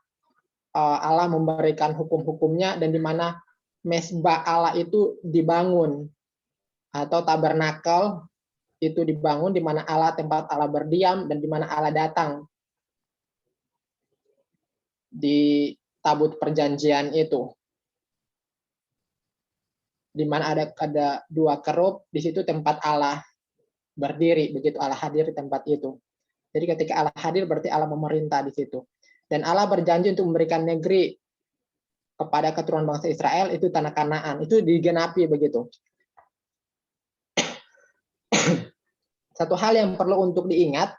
Allah memberikan hukum-hukumnya dan di mana mesbah Allah itu dibangun atau tabernakel itu dibangun di mana Allah tempat Allah berdiam dan di mana Allah datang di tabut perjanjian itu, di mana ada dua kerub, di situ tempat Allah berdiri, begitu Allah hadir di tempat itu. Jadi ketika Allah hadir berarti Allah memerintah di situ. Dan Allah berjanji untuk memberikan negeri kepada keturunan bangsa Israel, itu tanah Kanaan, itu digenapi begitu. Satu hal yang perlu untuk diingat,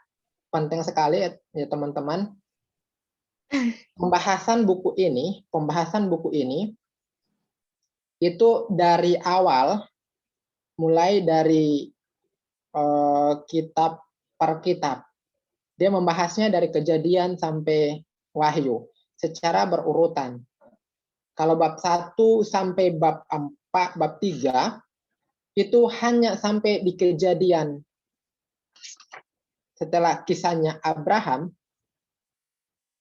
penting sekali ya teman-teman, pembahasan buku ini itu dari awal, mulai dari kitab per kitab. Dia membahasnya dari Kejadian sampai Wahyu secara berurutan. Kalau bab 1 sampai bab 4, bab 3 itu hanya sampai di Kejadian. Setelah kisahnya Abraham,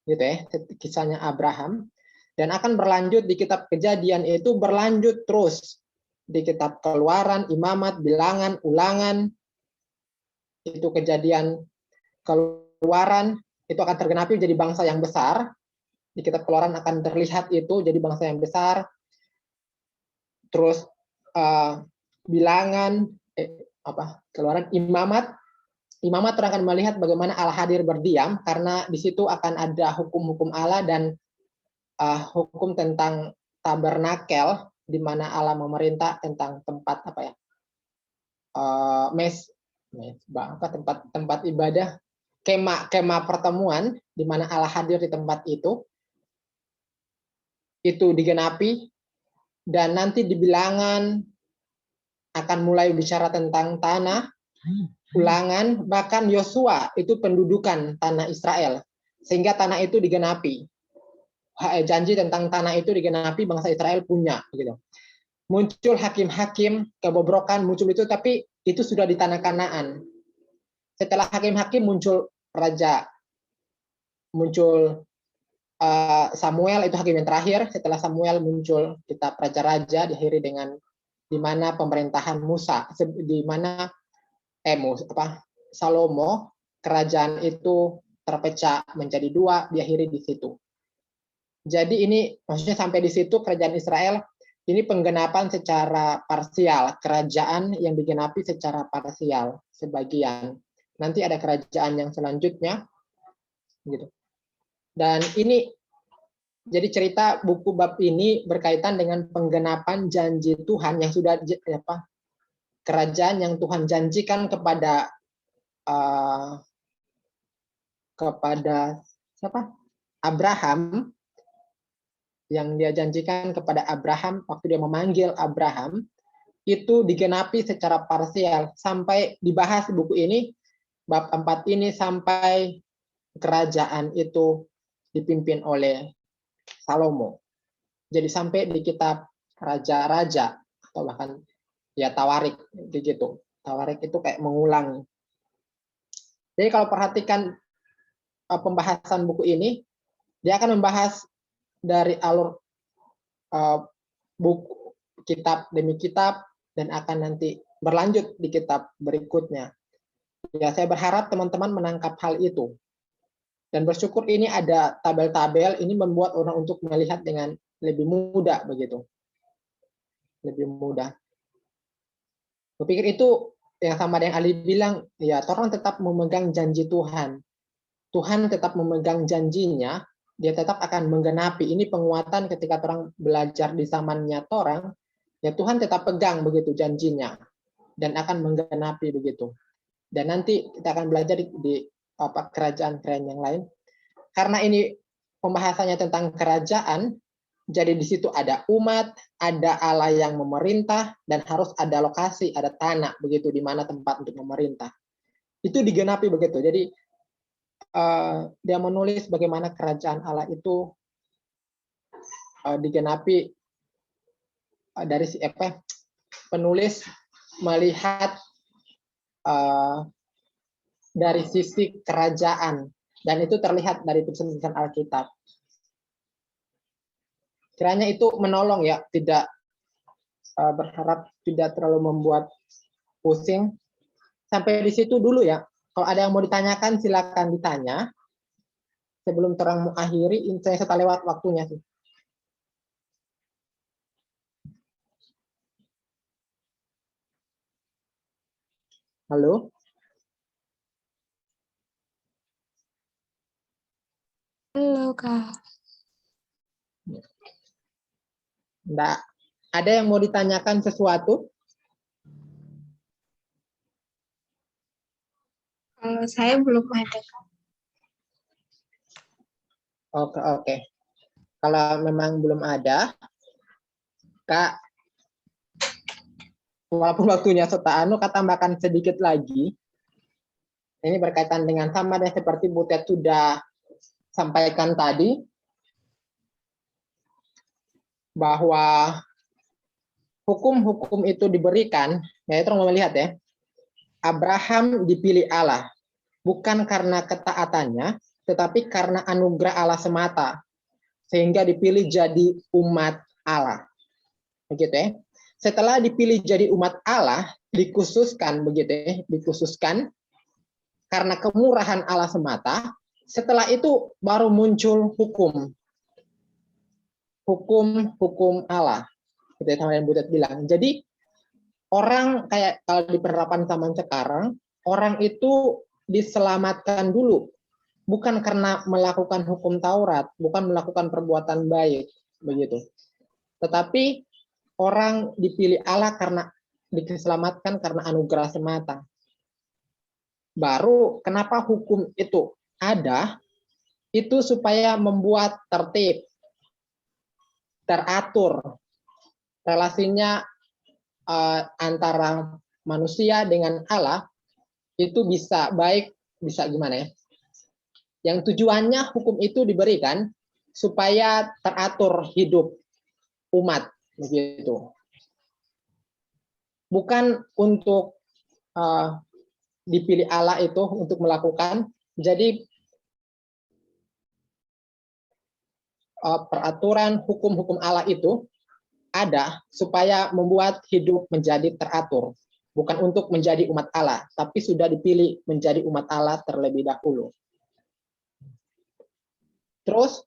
gitu ya, kisahnya Abraham, dan akan berlanjut di kitab Kejadian itu berlanjut terus di kitab Keluaran, Imamat, Bilangan, Ulangan, itu Kejadian, Keluaran itu akan tergenapi jadi bangsa yang besar. Di kitab Keluaran akan terlihat itu jadi bangsa yang besar. Terus Bilangan, Keluaran, Imamat akan melihat bagaimana Allah hadir berdiam, karena di situ akan ada hukum-hukum Allah dan hukum tentang tabernakel, di mana Allah memerintah tentang tempat tempat ibadah, kemah pertemuan, di mana Allah hadir di tempat itu digenapi. Dan nanti di Bilangan akan mulai bicara tentang tanah. Ulangan, bahkan Yosua itu pendudukan tanah Israel, sehingga tanah itu digenapi. Janji tentang tanah itu digenapi, bangsa Israel punya gitu. Muncul hakim-hakim, kebobrokan muncul itu, tapi itu sudah di tanah Kanaan. Setelah hakim-hakim muncul raja, muncul Samuel, itu hakim yang terakhir. Setelah Samuel muncul kitab raja-raja, diakhiri dengan di mana pemerintahan Musa, di mana Salomo, kerajaan itu terpecah menjadi dua, diakhiri di situ. Jadi ini maksudnya sampai di situ kerajaan Israel ini penggenapan secara parsial, kerajaan yang digenapi secara parsial sebagian. Nanti ada kerajaan yang selanjutnya gitu. Dan ini jadi cerita buku bab ini berkaitan dengan penggenapan janji Tuhan yang sudah kerajaan yang Tuhan janjikan kepada Abraham, yang dia janjikan kepada Abraham waktu dia memanggil Abraham, itu digenapi secara parsial sampai dibahas buku ini, bab 4 ini, sampai kerajaan itu dipimpin oleh Salomo. Jadi sampai di kitab raja-raja atau bahkan ya Tawarik gitu. Tawarik itu kayak mengulang. Jadi kalau perhatikan pembahasan buku ini, dia akan membahas dari alur buku, kitab demi kitab, dan akan nanti berlanjut di kitab berikutnya. Ya, saya berharap teman-teman menangkap hal itu. Dan bersyukur ini ada tabel-tabel, ini membuat orang untuk melihat dengan lebih mudah begitu. Lebih mudah. Berpikir itu yang sama dengan Ali bilang, ya orang tetap memegang janji Tuhan. Tuhan tetap memegang janjinya, dia tetap akan menggenapi. Ini penguatan ketika orang belajar di zamannya orang, ya Tuhan tetap pegang begitu janjinya dan akan menggenapi begitu. Dan nanti kita akan belajar di kerajaan-kerajaan yang lain. Karena ini pembahasannya tentang kerajaan, jadi di situ ada umat, ada Allah yang memerintah, dan harus ada lokasi, ada tanah begitu di mana tempat untuk memerintah. Itu digenapi begitu. Jadi dia menulis bagaimana kerajaan Allah itu digenapi dari penulis melihat dari sisi kerajaan, dan itu terlihat dari tulisan Alkitab. Kiranya itu menolong ya, tidak berharap tidak terlalu membuat pusing. Sampai di situ dulu ya. Kalau ada yang mau ditanyakan silakan ditanya. Sebelum terang mengakhiri, saya sudah lewat waktunya sih. Halo? Halo, Kak. Enggak. Ada yang mau ditanyakan sesuatu? Kalau saya belum ada, Kak. Oke. Kalau memang belum ada, Kak, walaupun waktunya setahun, Kak tambahkan sedikit lagi. Ini berkaitan dengan sama dan seperti Butet sudah sampaikan tadi, bahwa hukum-hukum itu diberikan, ya itu mau melihat ya, Abraham dipilih Allah, bukan karena ketaatannya, tetapi karena anugerah Allah semata, sehingga dipilih jadi umat Allah. Begitu ya. Setelah dipilih jadi umat Allah, dikhususkan begitu ya, dikhususkan karena kemurahan Allah semata. Setelah itu baru muncul hukum Allah. Gitu ya, sama yang Butet bilang. Jadi orang kayak kalau di penerapan zaman sekarang, orang itu diselamatkan dulu, bukan karena melakukan hukum Taurat, bukan melakukan perbuatan baik, begitu. Tetapi orang dipilih Allah karena diselamatkan karena anugerah semata. Baru kenapa hukum itu ada, itu supaya membuat tertib, teratur relasinya antara manusia dengan Allah itu bisa baik, bisa gimana ya? Yang tujuannya hukum itu diberikan supaya teratur hidup umat begitu. Bukan untuk dipilih Allah itu untuk melakukan. Jadi peraturan hukum-hukum Allah itu ada supaya membuat hidup menjadi teratur. Bukan untuk menjadi umat Allah, tapi sudah dipilih menjadi umat Allah terlebih dahulu. Terus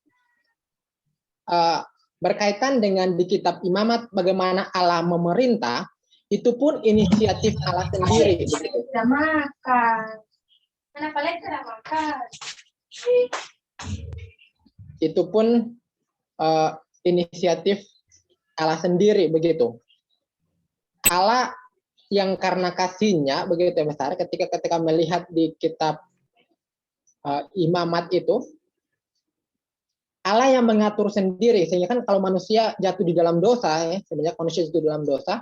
berkaitan dengan di kitab Imamat bagaimana Allah memerintah, itu pun inisiatif Allah sendiri. Sudah makan. Kenapa kalian sudah makan? Itu pun inisiatif Allah sendiri begitu. Allah yang karena kasihnya begitu besar ketika melihat di kitab Imamat itu, Allah yang mengatur sendiri, sehingga kan kalau manusia jatuh di dalam dosa, ya, sebenarnya manusia jatuh di dalam dosa,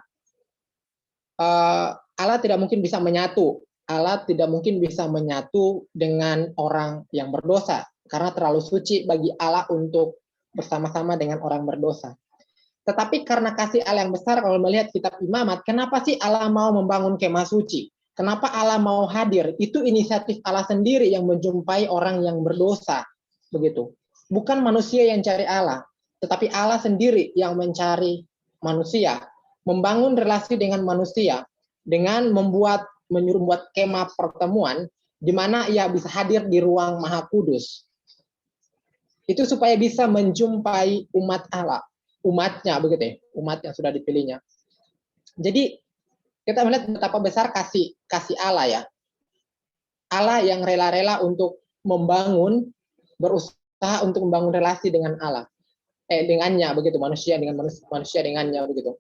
Allah tidak mungkin bisa menyatu. Allah tidak mungkin bisa menyatu dengan orang yang berdosa, karena terlalu suci bagi Allah untuk bersama-sama dengan orang berdosa. Tetapi karena kasih Allah yang besar, kalau melihat kitab Imamat, kenapa sih Allah mau membangun kemah suci? Kenapa Allah mau hadir? Itu inisiatif Allah sendiri yang menjumpai orang yang berdosa, begitu. Bukan manusia yang cari Allah, tetapi Allah sendiri yang mencari manusia, membangun relasi dengan manusia, dengan menyuruh membuat kemah pertemuan di mana ia bisa hadir di ruang Maha Kudus. Itu supaya bisa menjumpai umat Allah, umatnya begitu ya, umat yang sudah dipilihnya. Jadi kita melihat betapa besar kasih Allah ya. Allah yang rela-rela untuk berusaha untuk membangun relasi dengan Allah. Dengannya begitu, manusia dengannya begitu.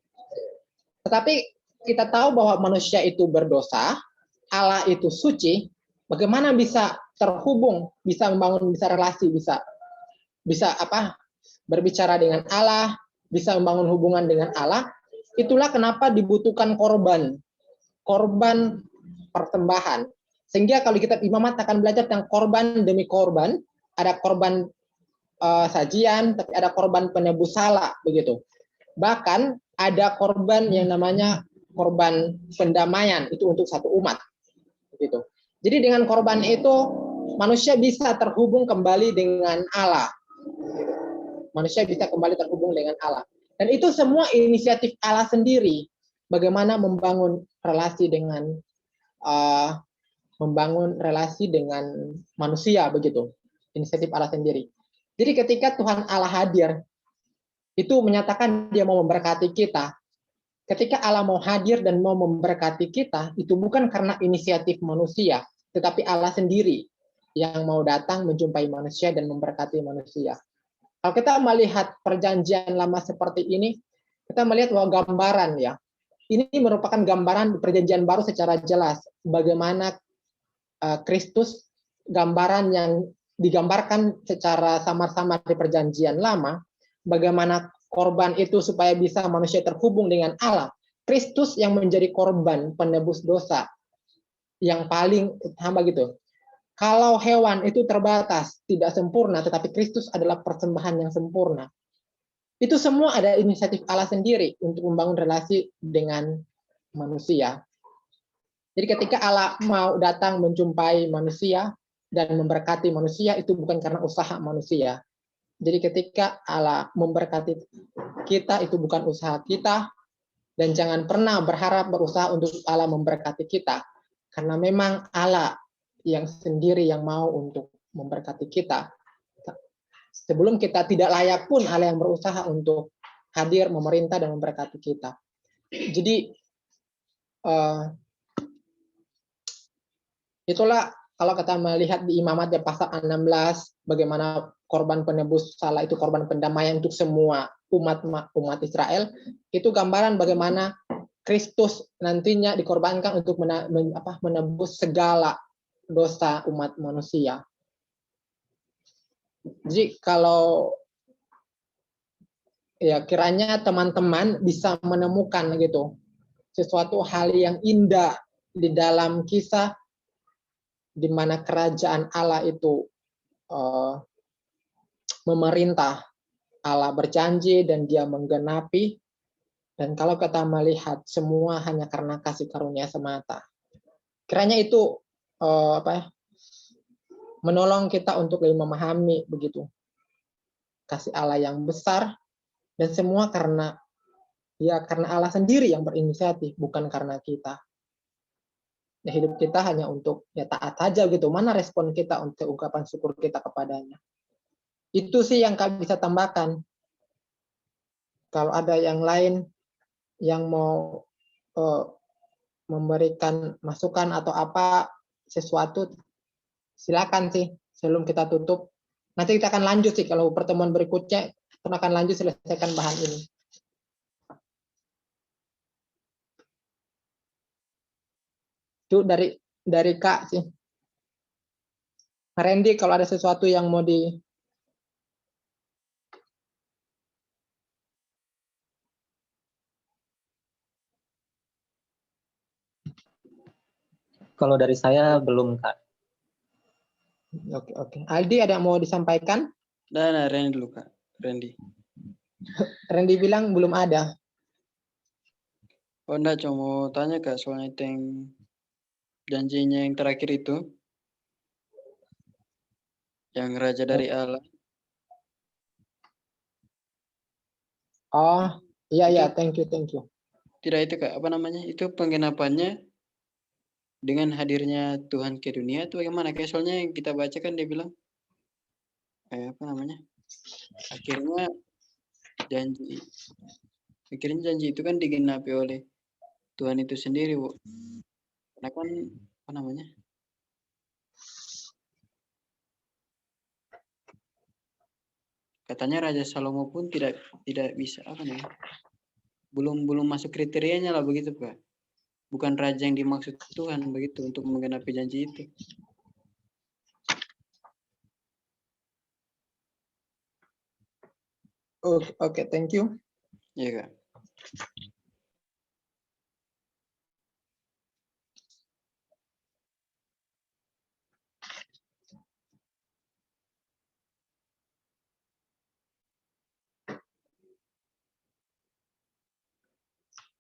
Tetapi kita tahu bahwa manusia itu berdosa, Allah itu suci, bagaimana bisa terhubung, bisa membangun, bisa relasi, bisa berbicara dengan Allah, bisa membangun hubungan dengan Allah. Itulah kenapa dibutuhkan korban persembahan. Sehingga kalau di kitab Imamat akan belajar tentang korban demi korban, ada korban sajian, tapi ada korban penebus salah begitu. Bahkan ada korban yang namanya korban pendamaian, itu untuk satu umat begitu. Jadi dengan korban itu manusia bisa terhubung kembali dengan Allah. Manusia bisa kembali terhubung dengan Allah. Dan itu semua inisiatif Allah sendiri. Bagaimana membangun relasi dengan manusia begitu. Inisiatif Allah sendiri. Jadi ketika Tuhan Allah hadir, itu menyatakan dia mau memberkati kita. Ketika Allah mau hadir dan mau memberkati kita, itu bukan karena inisiatif manusia, tetapi Allah sendiri yang mau datang menjumpai manusia dan memberkati manusia. Kalau kita melihat perjanjian lama seperti ini, kita melihat bahwa gambaran ya, ini merupakan gambaran perjanjian baru secara jelas bagaimana Kristus, gambaran yang digambarkan secara samar-samar di perjanjian lama, bagaimana korban itu supaya bisa manusia terhubung dengan Allah. Kristus yang menjadi korban penebus dosa yang paling utama gitu. Kalau hewan itu terbatas, tidak sempurna, tetapi Kristus adalah persembahan yang sempurna. Itu semua ada inisiatif Allah sendiri untuk membangun relasi dengan manusia. Jadi ketika Allah mau datang menjumpai manusia dan memberkati manusia, itu bukan karena usaha manusia. Jadi ketika Allah memberkati kita, itu bukan usaha kita, dan jangan pernah berharap berusaha untuk Allah memberkati kita, karena memang Allah yang sendiri yang mau untuk memberkati kita. Sebelum kita tidak layak pun Allah yang berusaha untuk hadir, memerintah, dan memberkati kita. Jadi itulah kalau kita melihat di Imamat ya pasal 16, bagaimana korban penebus salah itu korban pendamaian untuk semua umat Israel, itu gambaran bagaimana Kristus nantinya dikorbankan untuk menebus segala dosa umat manusia. Jadi kalau ya kiranya teman-teman bisa menemukan gitu sesuatu hal yang indah di dalam kisah di mana kerajaan Allah itu memerintah, Allah berjanji dan dia menggenapi, dan kalau kita melihat semua hanya karena kasih karunia semata. Kiranya itu menolong kita untuk lebih memahami begitu kasih Allah yang besar, dan semua karena Allah sendiri yang berinisiatif, bukan karena kita. Ya, hidup kita hanya untuk ya taat saja gitu. Mana respon kita untuk ungkapan syukur kita kepadanya? Itu sih yang kami bisa tambahkan. Kalau ada yang lain yang mau memberikan masukan atau apa sesuatu, silakan sih sebelum kita tutup. Nanti kita akan lanjut sih kalau pertemuan berikutnya kita akan lanjut selesaikan bahan ini. Itu dari Kak sih. Randy kalau ada sesuatu yang mau Kalau dari saya belum, Kak. Oke. Aldi ada yang mau disampaikan? Nah, Randy dulu, Kak. Randy bilang belum ada. Oh, enggak, cuma mau tanya, Kak, soalnya yang janjinya yang terakhir itu, yang Raja dari Allah. Oh, iya, thank you. Tidak itu Kak, apa namanya? Itu penggenapannya dengan hadirnya Tuhan ke dunia itu bagaimana? Kayak soalnya yang kita baca kan dia bilang apa namanya? Akhirnya janji akhirnya janji itu kan digenapi oleh Tuhan itu sendiri, Bu. Karena kan apa namanya? Katanya Raja Salomo pun tidak bisa apa namanya? Belum masuk kriterianya lah begitu, Pak. Bukan raja yang dimaksud Tuhan begitu untuk menggenapi janji itu. Oke, thank you. Iya, Kak.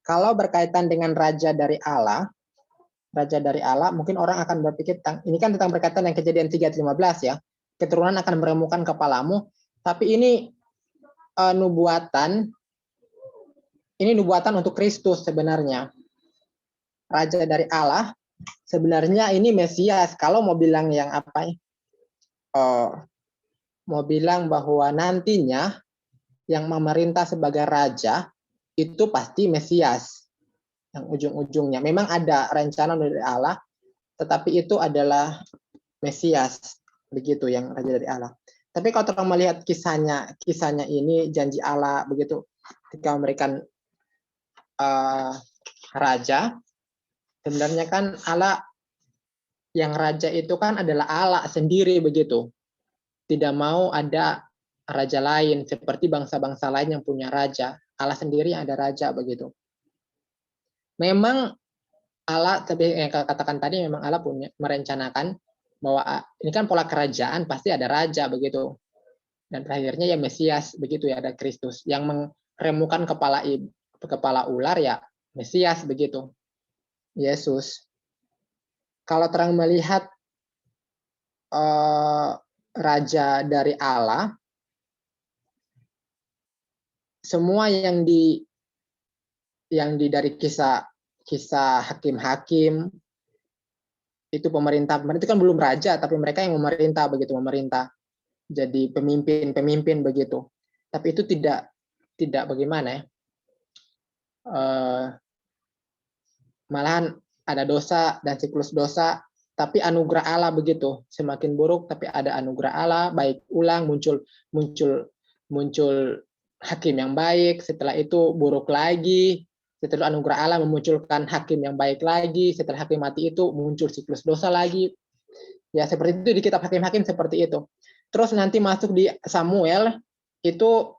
Kalau berkaitan dengan raja dari Allah, mungkin orang akan berpikir ini kan tentang berkaitan dengan Kejadian 3:15 ya. Keturunan akan meremukan kepalamu, tapi ini nubuatan untuk Kristus sebenarnya. Raja dari Allah sebenarnya ini Mesias. Kalau mau bilang yang apa? Mau bilang bahwa nantinya yang memerintah sebagai raja itu pasti Mesias yang ujung-ujungnya. Memang ada rencana dari Allah, tetapi itu adalah Mesias, begitu yang raja dari Allah. Tapi kalau orang melihat kisahnya ini janji Allah begitu, ketika memberikan raja, sebenarnya kan Allah yang raja itu kan adalah Allah sendiri begitu. Tidak mau ada raja lain seperti bangsa-bangsa lain yang punya raja. Allah sendiri yang ada raja begitu. Memang Allah, tapi yang katakan tadi memang Allah punya merencanakan bahwa ini kan pola kerajaan pasti ada raja begitu. Dan terakhirnya ya Mesias begitu ya, ada Kristus yang meremukan kepala ular ya Mesias begitu. Yesus. Kalau terang melihat raja dari Allah, semua yang dari kisah hakim-hakim itu pemerintah itu kan belum raja, tapi mereka yang memerintah begitu, jadi pemimpin begitu. Tapi itu tidak bagaimana ya, malahan ada dosa dan siklus dosa, tapi anugerah Allah begitu, semakin buruk tapi ada anugerah Allah, baik ulang muncul hakim yang baik, setelah itu buruk lagi, setelah anugerah Allah memunculkan hakim yang baik lagi, setelah hakim mati itu muncul siklus dosa lagi. Ya seperti itu di kitab hakim-hakim seperti itu. Terus nanti masuk di Samuel itu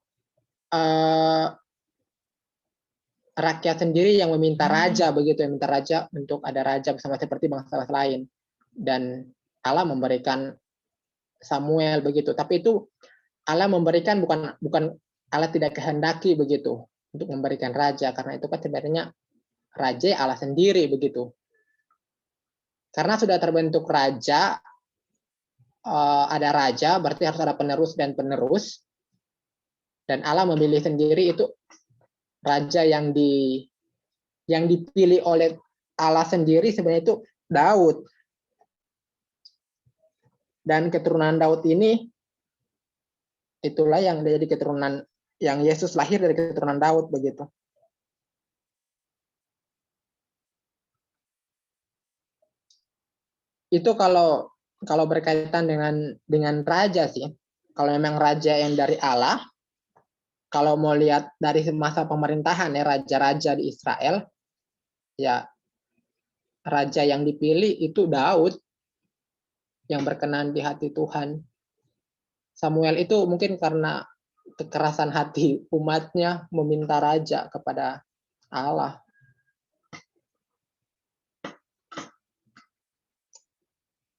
rakyat sendiri yang meminta raja begitu, yang minta raja untuk ada raja bersama seperti bangsa lain, dan Allah memberikan Samuel begitu. Tapi itu Allah memberikan bukan Allah tidak kehendaki begitu untuk memberikan raja, karena itu kan sebenarnya raja Allah sendiri begitu. Karena sudah terbentuk raja, ada raja berarti harus ada penerus dan penerus, dan Allah memilih sendiri itu raja yang dipilih oleh Allah sendiri sebenarnya itu Daud. Dan keturunan Daud ini itulah yang jadi keturunan yang Yesus lahir dari keturunan Daud begitu. Itu kalau berkaitan dengan raja sih. Kalau memang raja yang dari Allah, kalau mau lihat dari masa pemerintahan ya raja-raja di Israel, ya raja yang dipilih itu Daud yang berkenan di hati Tuhan. Samuel itu mungkin karena kekerasan hati umatnya meminta raja kepada Allah.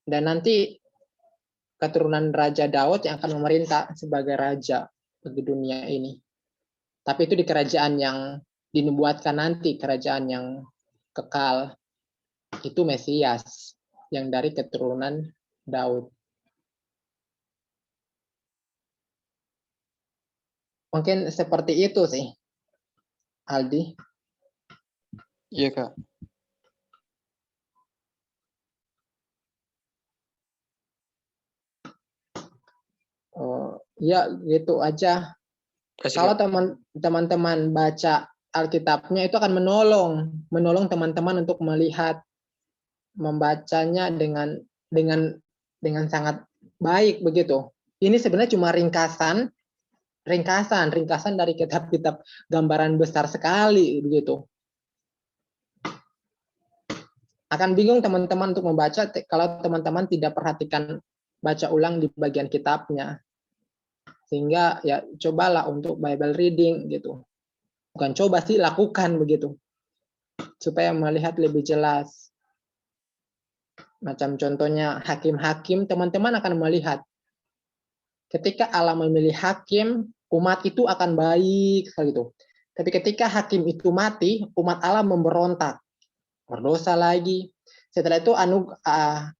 Dan nanti keturunan Raja Daud yang akan memerintah sebagai raja bagi dunia ini. Tapi itu di kerajaan yang dinubuatkan nanti, kerajaan yang kekal. Itu Mesias yang dari keturunan Daud. Mungkin seperti itu sih, Aldi. Iya Kak. Ya gitu aja. Kasih Kalau Kak. teman-teman baca Alkitabnya itu akan menolong teman-teman untuk melihat, membacanya dengan sangat baik begitu. Ini sebenarnya cuma ringkasan dari kitab-kitab gambaran besar sekali begitu. Akan bingung teman-teman untuk membaca kalau teman-teman tidak perhatikan baca ulang di bagian kitabnya. Sehingga ya cobalah untuk Bible reading gitu. Bukan coba sih, lakukan begitu. Supaya melihat lebih jelas. Macam contohnya hakim-hakim, teman-teman akan melihat ketika Allah memilih hakim, umat itu akan baik sekali itu. Tapi ketika hakim itu mati, umat Allah memberontak, berdosa lagi. Setelah itu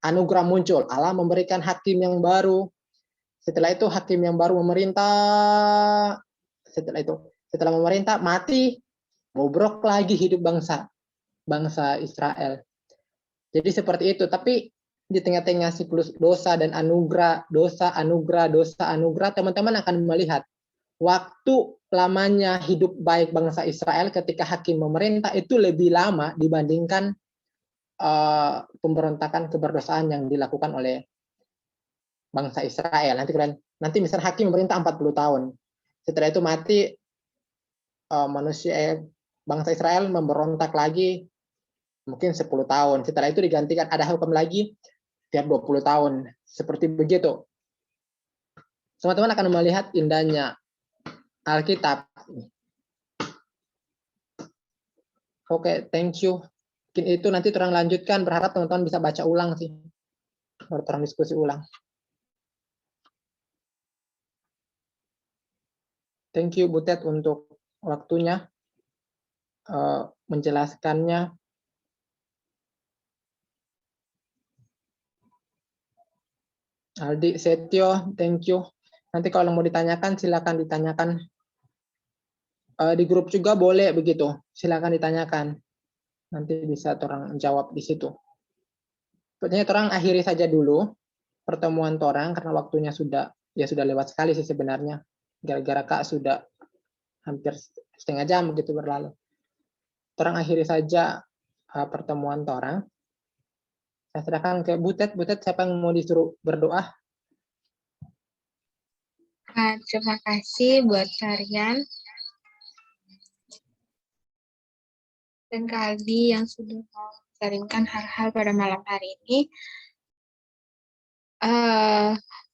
anugerah muncul, Allah memberikan hakim yang baru. Setelah itu hakim yang baru memerintah. Setelah memerintah mati, bobrok lagi hidup bangsa Israel. Jadi seperti itu. Tapi di tengah-tengah siklus dosa dan anugerah, teman-teman akan melihat waktu lamanya hidup baik bangsa Israel ketika hakim memerintah itu lebih lama dibandingkan pemberontakan keberdosaan yang dilakukan oleh bangsa Israel. Nanti misalnya hakim memerintah 40 tahun. Setelah itu mati, bangsa Israel memberontak lagi mungkin 10 tahun. Setelah itu digantikan ada hukum lagi tiap 20 tahun. Seperti begitu. Teman-teman akan melihat indahnya Alkitab. Oke, thank you. Mungkin itu nanti terang lanjutkan. Berharap teman-teman bisa baca ulang sih. Baru terang diskusi ulang. Thank you Butet untuk waktunya menjelaskannya. Aldi, Setio, thank you. Nanti kalau mau ditanyakan silakan ditanyakan di grup juga boleh begitu. Silakan ditanyakan. Nanti bisa orang jawab di situ. Sepertinya orang akhiri saja dulu pertemuan orang karena waktunya sudah lewat sekali sih sebenarnya. Gara-gara Kak sudah hampir setengah jam begitu berlalu. Orang akhiri saja pertemuan orang. Saya serahkan ke Butet. Butet, siapa yang mau disuruh berdoa? Terima kasih buat kalian dan Kak Aldi yang sudah sharingkan hal-hal pada malam hari ini.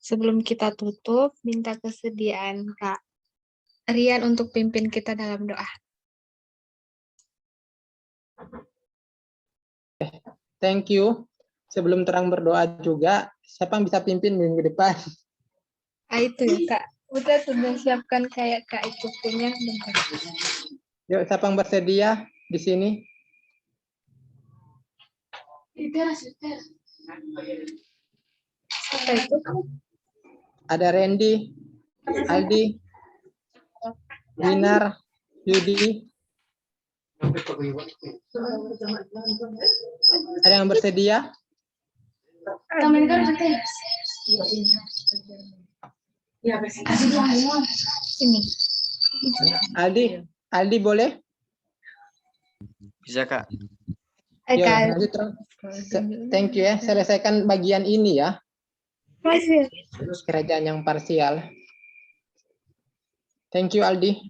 Sebelum kita tutup, minta kesediaan Kak Rian untuk pimpin kita dalam doa. Thank you. Sebelum terang berdoa juga, siapa yang bisa pimpin minggu depan? Itu ya Kak. Udah sudah siapkan kayak Kak itu punya. Yuk, siapa yang bersedia di sini? Apa itu? Ada Randy, Aldi, Dinar, Yudi. Ada yang bersedia? Ini. Aldi boleh? Bisa Kak. Yo, lanjut terang. Thank you ya. Selesaikan bagian ini ya. Masih. Kerajaan yang parsial. Thank you Aldi.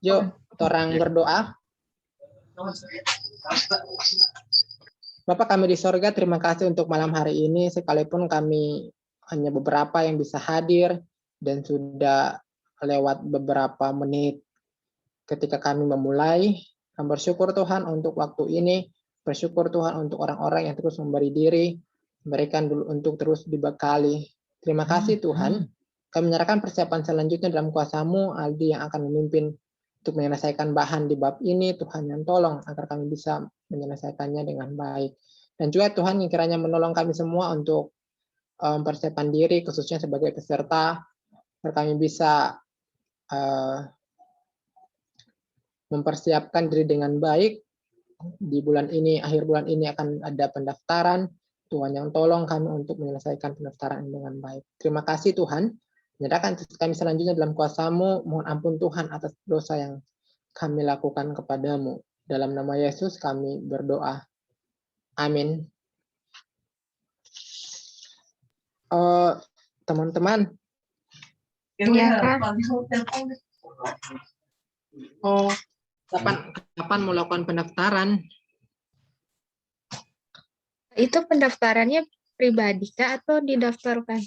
Yuk, orang berdoa. Bapak kami di sorga, terima kasih untuk malam hari ini. Sekalipun kami hanya beberapa yang bisa hadir dan sudah lewat beberapa menit ketika kami memulai. Kami bersyukur Tuhan untuk waktu ini. Bersyukur Tuhan untuk orang-orang yang terus memberi diri. Berikan dulu untuk terus dibekali. Terima kasih Tuhan. Kami menyerahkan persiapan selanjutnya dalam kuasa-Mu, Aldi yang akan memimpin untuk menyelesaikan bahan di bab ini. Tuhan yang tolong agar kami bisa menyelesaikannya dengan baik. Dan juga Tuhan yang kiranya menolong kami semua untuk mempersiapkan diri, khususnya sebagai peserta, agar kami bisa mempersiapkan diri dengan baik di bulan ini, akhir bulan ini akan ada pendaftaran. Tuhan yang tolong kami untuk menyelesaikan pendaftaran ini dengan baik. Terima kasih Tuhan. Menyerahkan kami selanjutnya dalam kuasa-Mu. Mohon ampun Tuhan atas dosa yang kami lakukan kepadamu. Dalam nama Yesus kami berdoa. Amin. Teman-teman, Iya, Kak. kapan mau lakukan pendaftaran? Itu pendaftarannya pribadi, Kak, atau didaftarkan?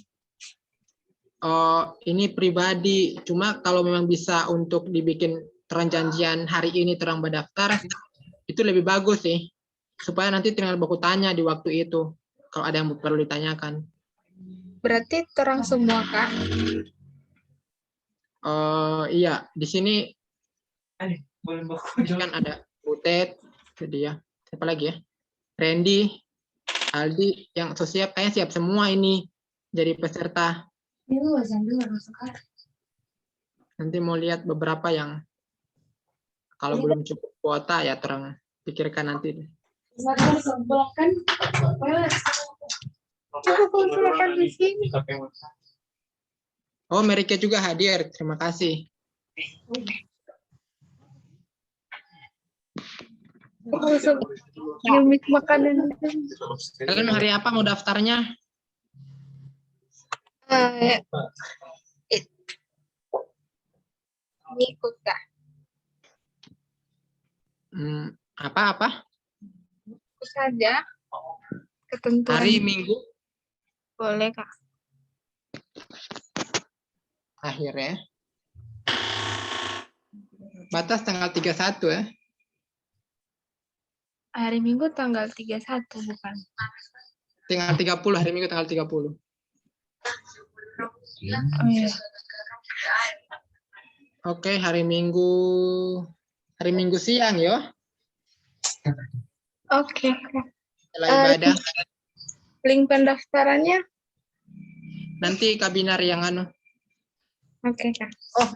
Ini pribadi. Cuma kalau memang bisa untuk dibikin terang janjian hari ini terang berdaftar, itu lebih bagus sih. Supaya nanti tinggal baku tanya di waktu itu. Kalau ada yang perlu ditanyakan. Berarti terang semua, Kak? Iya, di sini kan ada Butet, dia. Siapa lagi ya? Randy, Aldi, yang siap, kayaknya siap semua ini jadi peserta. Nanti mau lihat beberapa yang kalau belum cukup kuota ya terang pikirkan nanti. Coba kumpulkan di sini. Oh, Merika juga hadir. Terima kasih. Unit makanan. Kalian hari apa mau daftarnya? Ikut, Kak. Apa? Ikut saja. Ketentuan. Hari Minggu? Boleh, Kak. Akhirnya. Batas tanggal 31 ya. Hari Minggu tanggal 31, bukan? Tanggal 30, hari Minggu tanggal 30. Oh, iya. Oke, hari Minggu siang ya. Oke. Setelah ibadah. Link pendaftarannya? Nanti Kabinar yang Oke, Kak. Oh,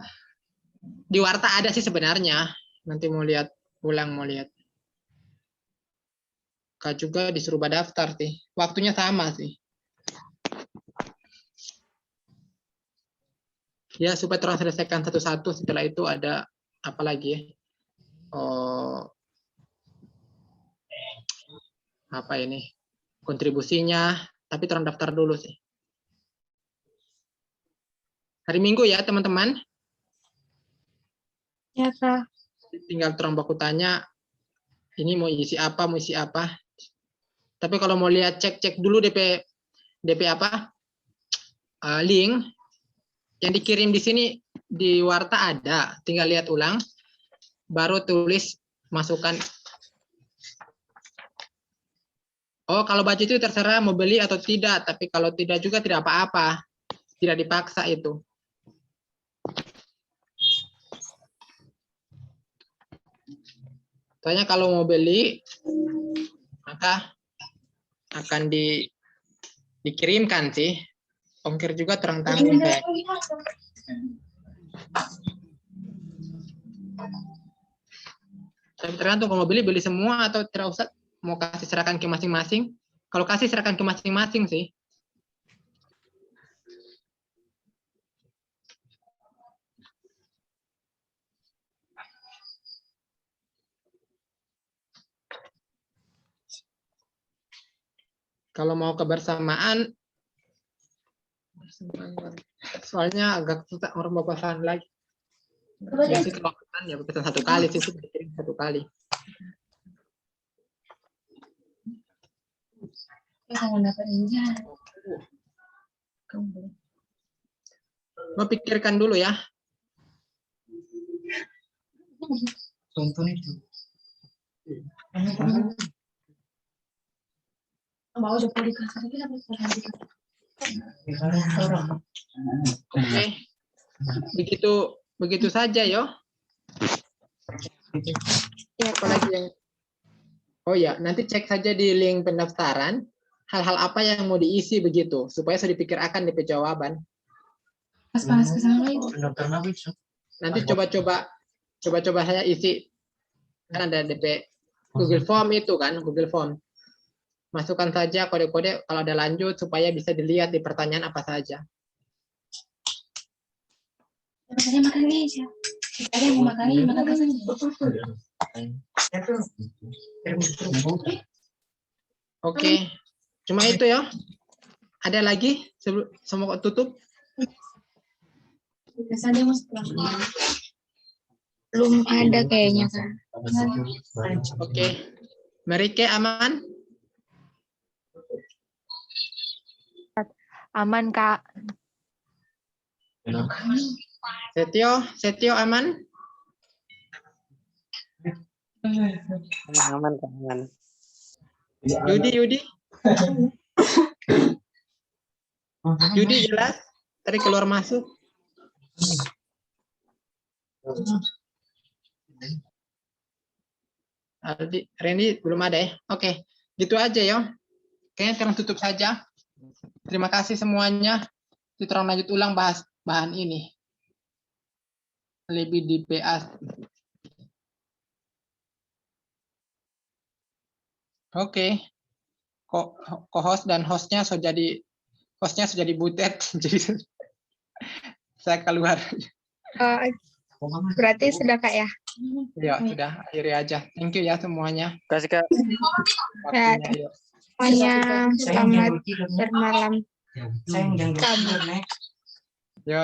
di Warta ada sih sebenarnya. Nanti mau lihat, ulang mau lihat. Kak juga disuruh daftar sih. Waktunya sama sih. Ya, supaya terus selesaikan satu-satu. Setelah itu ada apa lagi ya? Apa ini? Kontribusinya. Tapi terang daftar dulu sih. Hari Minggu ya, teman-teman. Ya, Kak. Tinggal terang baku tanya. Ini mau isi apa, Tapi kalau mau lihat cek dulu DP apa? Link yang dikirim di sini di Warta ada, tinggal lihat ulang, baru tulis masukkan. Oh, kalau baju itu terserah mau beli atau tidak, tapi kalau tidak juga tidak apa-apa, tidak dipaksa itu. Soalnya kalau mau beli, maka akan dikirimkan sih. Ongkir juga terang-tanggung kayak. Tapi tergantung kalau mau beli semua atau tidak usah, mau kasih serahkan ke masing-masing. Kalau kasih serahkan ke masing-masing sih. Kalau mau kebersamaan, soalnya agak susah orang mau pesan lagi. Biasanya kalau pesan ya pesan satu kali sih, satu kali. Mau pikirkan dulu ya. Contoh itu. Oke. Begitu saja yo. Ya, apalagi yang Oh ya, nanti cek saja di link pendaftaran hal-hal apa yang mau diisi begitu supaya sudah dipikirkan DP jawaban. Nanti coba-coba saya isi, kan ada DP Google Form itu kan, Google Form. Masukkan saja kode-kode kalau ada lanjut supaya bisa dilihat di pertanyaan apa saja. Saya makan aja. Ada yang mau makan ini, makan saja. Oke. Cuma itu ya. Ada lagi sebelum semua tutup? Biasanya mas pulang. Belum ada kayaknya, Kak. Oke. Merike aman? Aman, Kak. Setio aman? Aman, aman. Yudi jelas? Tadi keluar masuk? Aldi, Randy belum ada ya? Oke, gitu aja ya. Kayaknya sekarang tutup saja. Terima kasih semuanya. Kita lanjut ulang bahas bahan ini. Lebih di PA. Oke. Co-host dan hostnya sudah jadi butet. Jadi saya keluar. Berarti sudah, Kak, ya? Ya, sudah. Akhiri aja. Thank you ya semuanya. Kasih Kak. Waktunya, yuk. Semuanya selamat bermalam. Sayang jangan Kabur. Yo.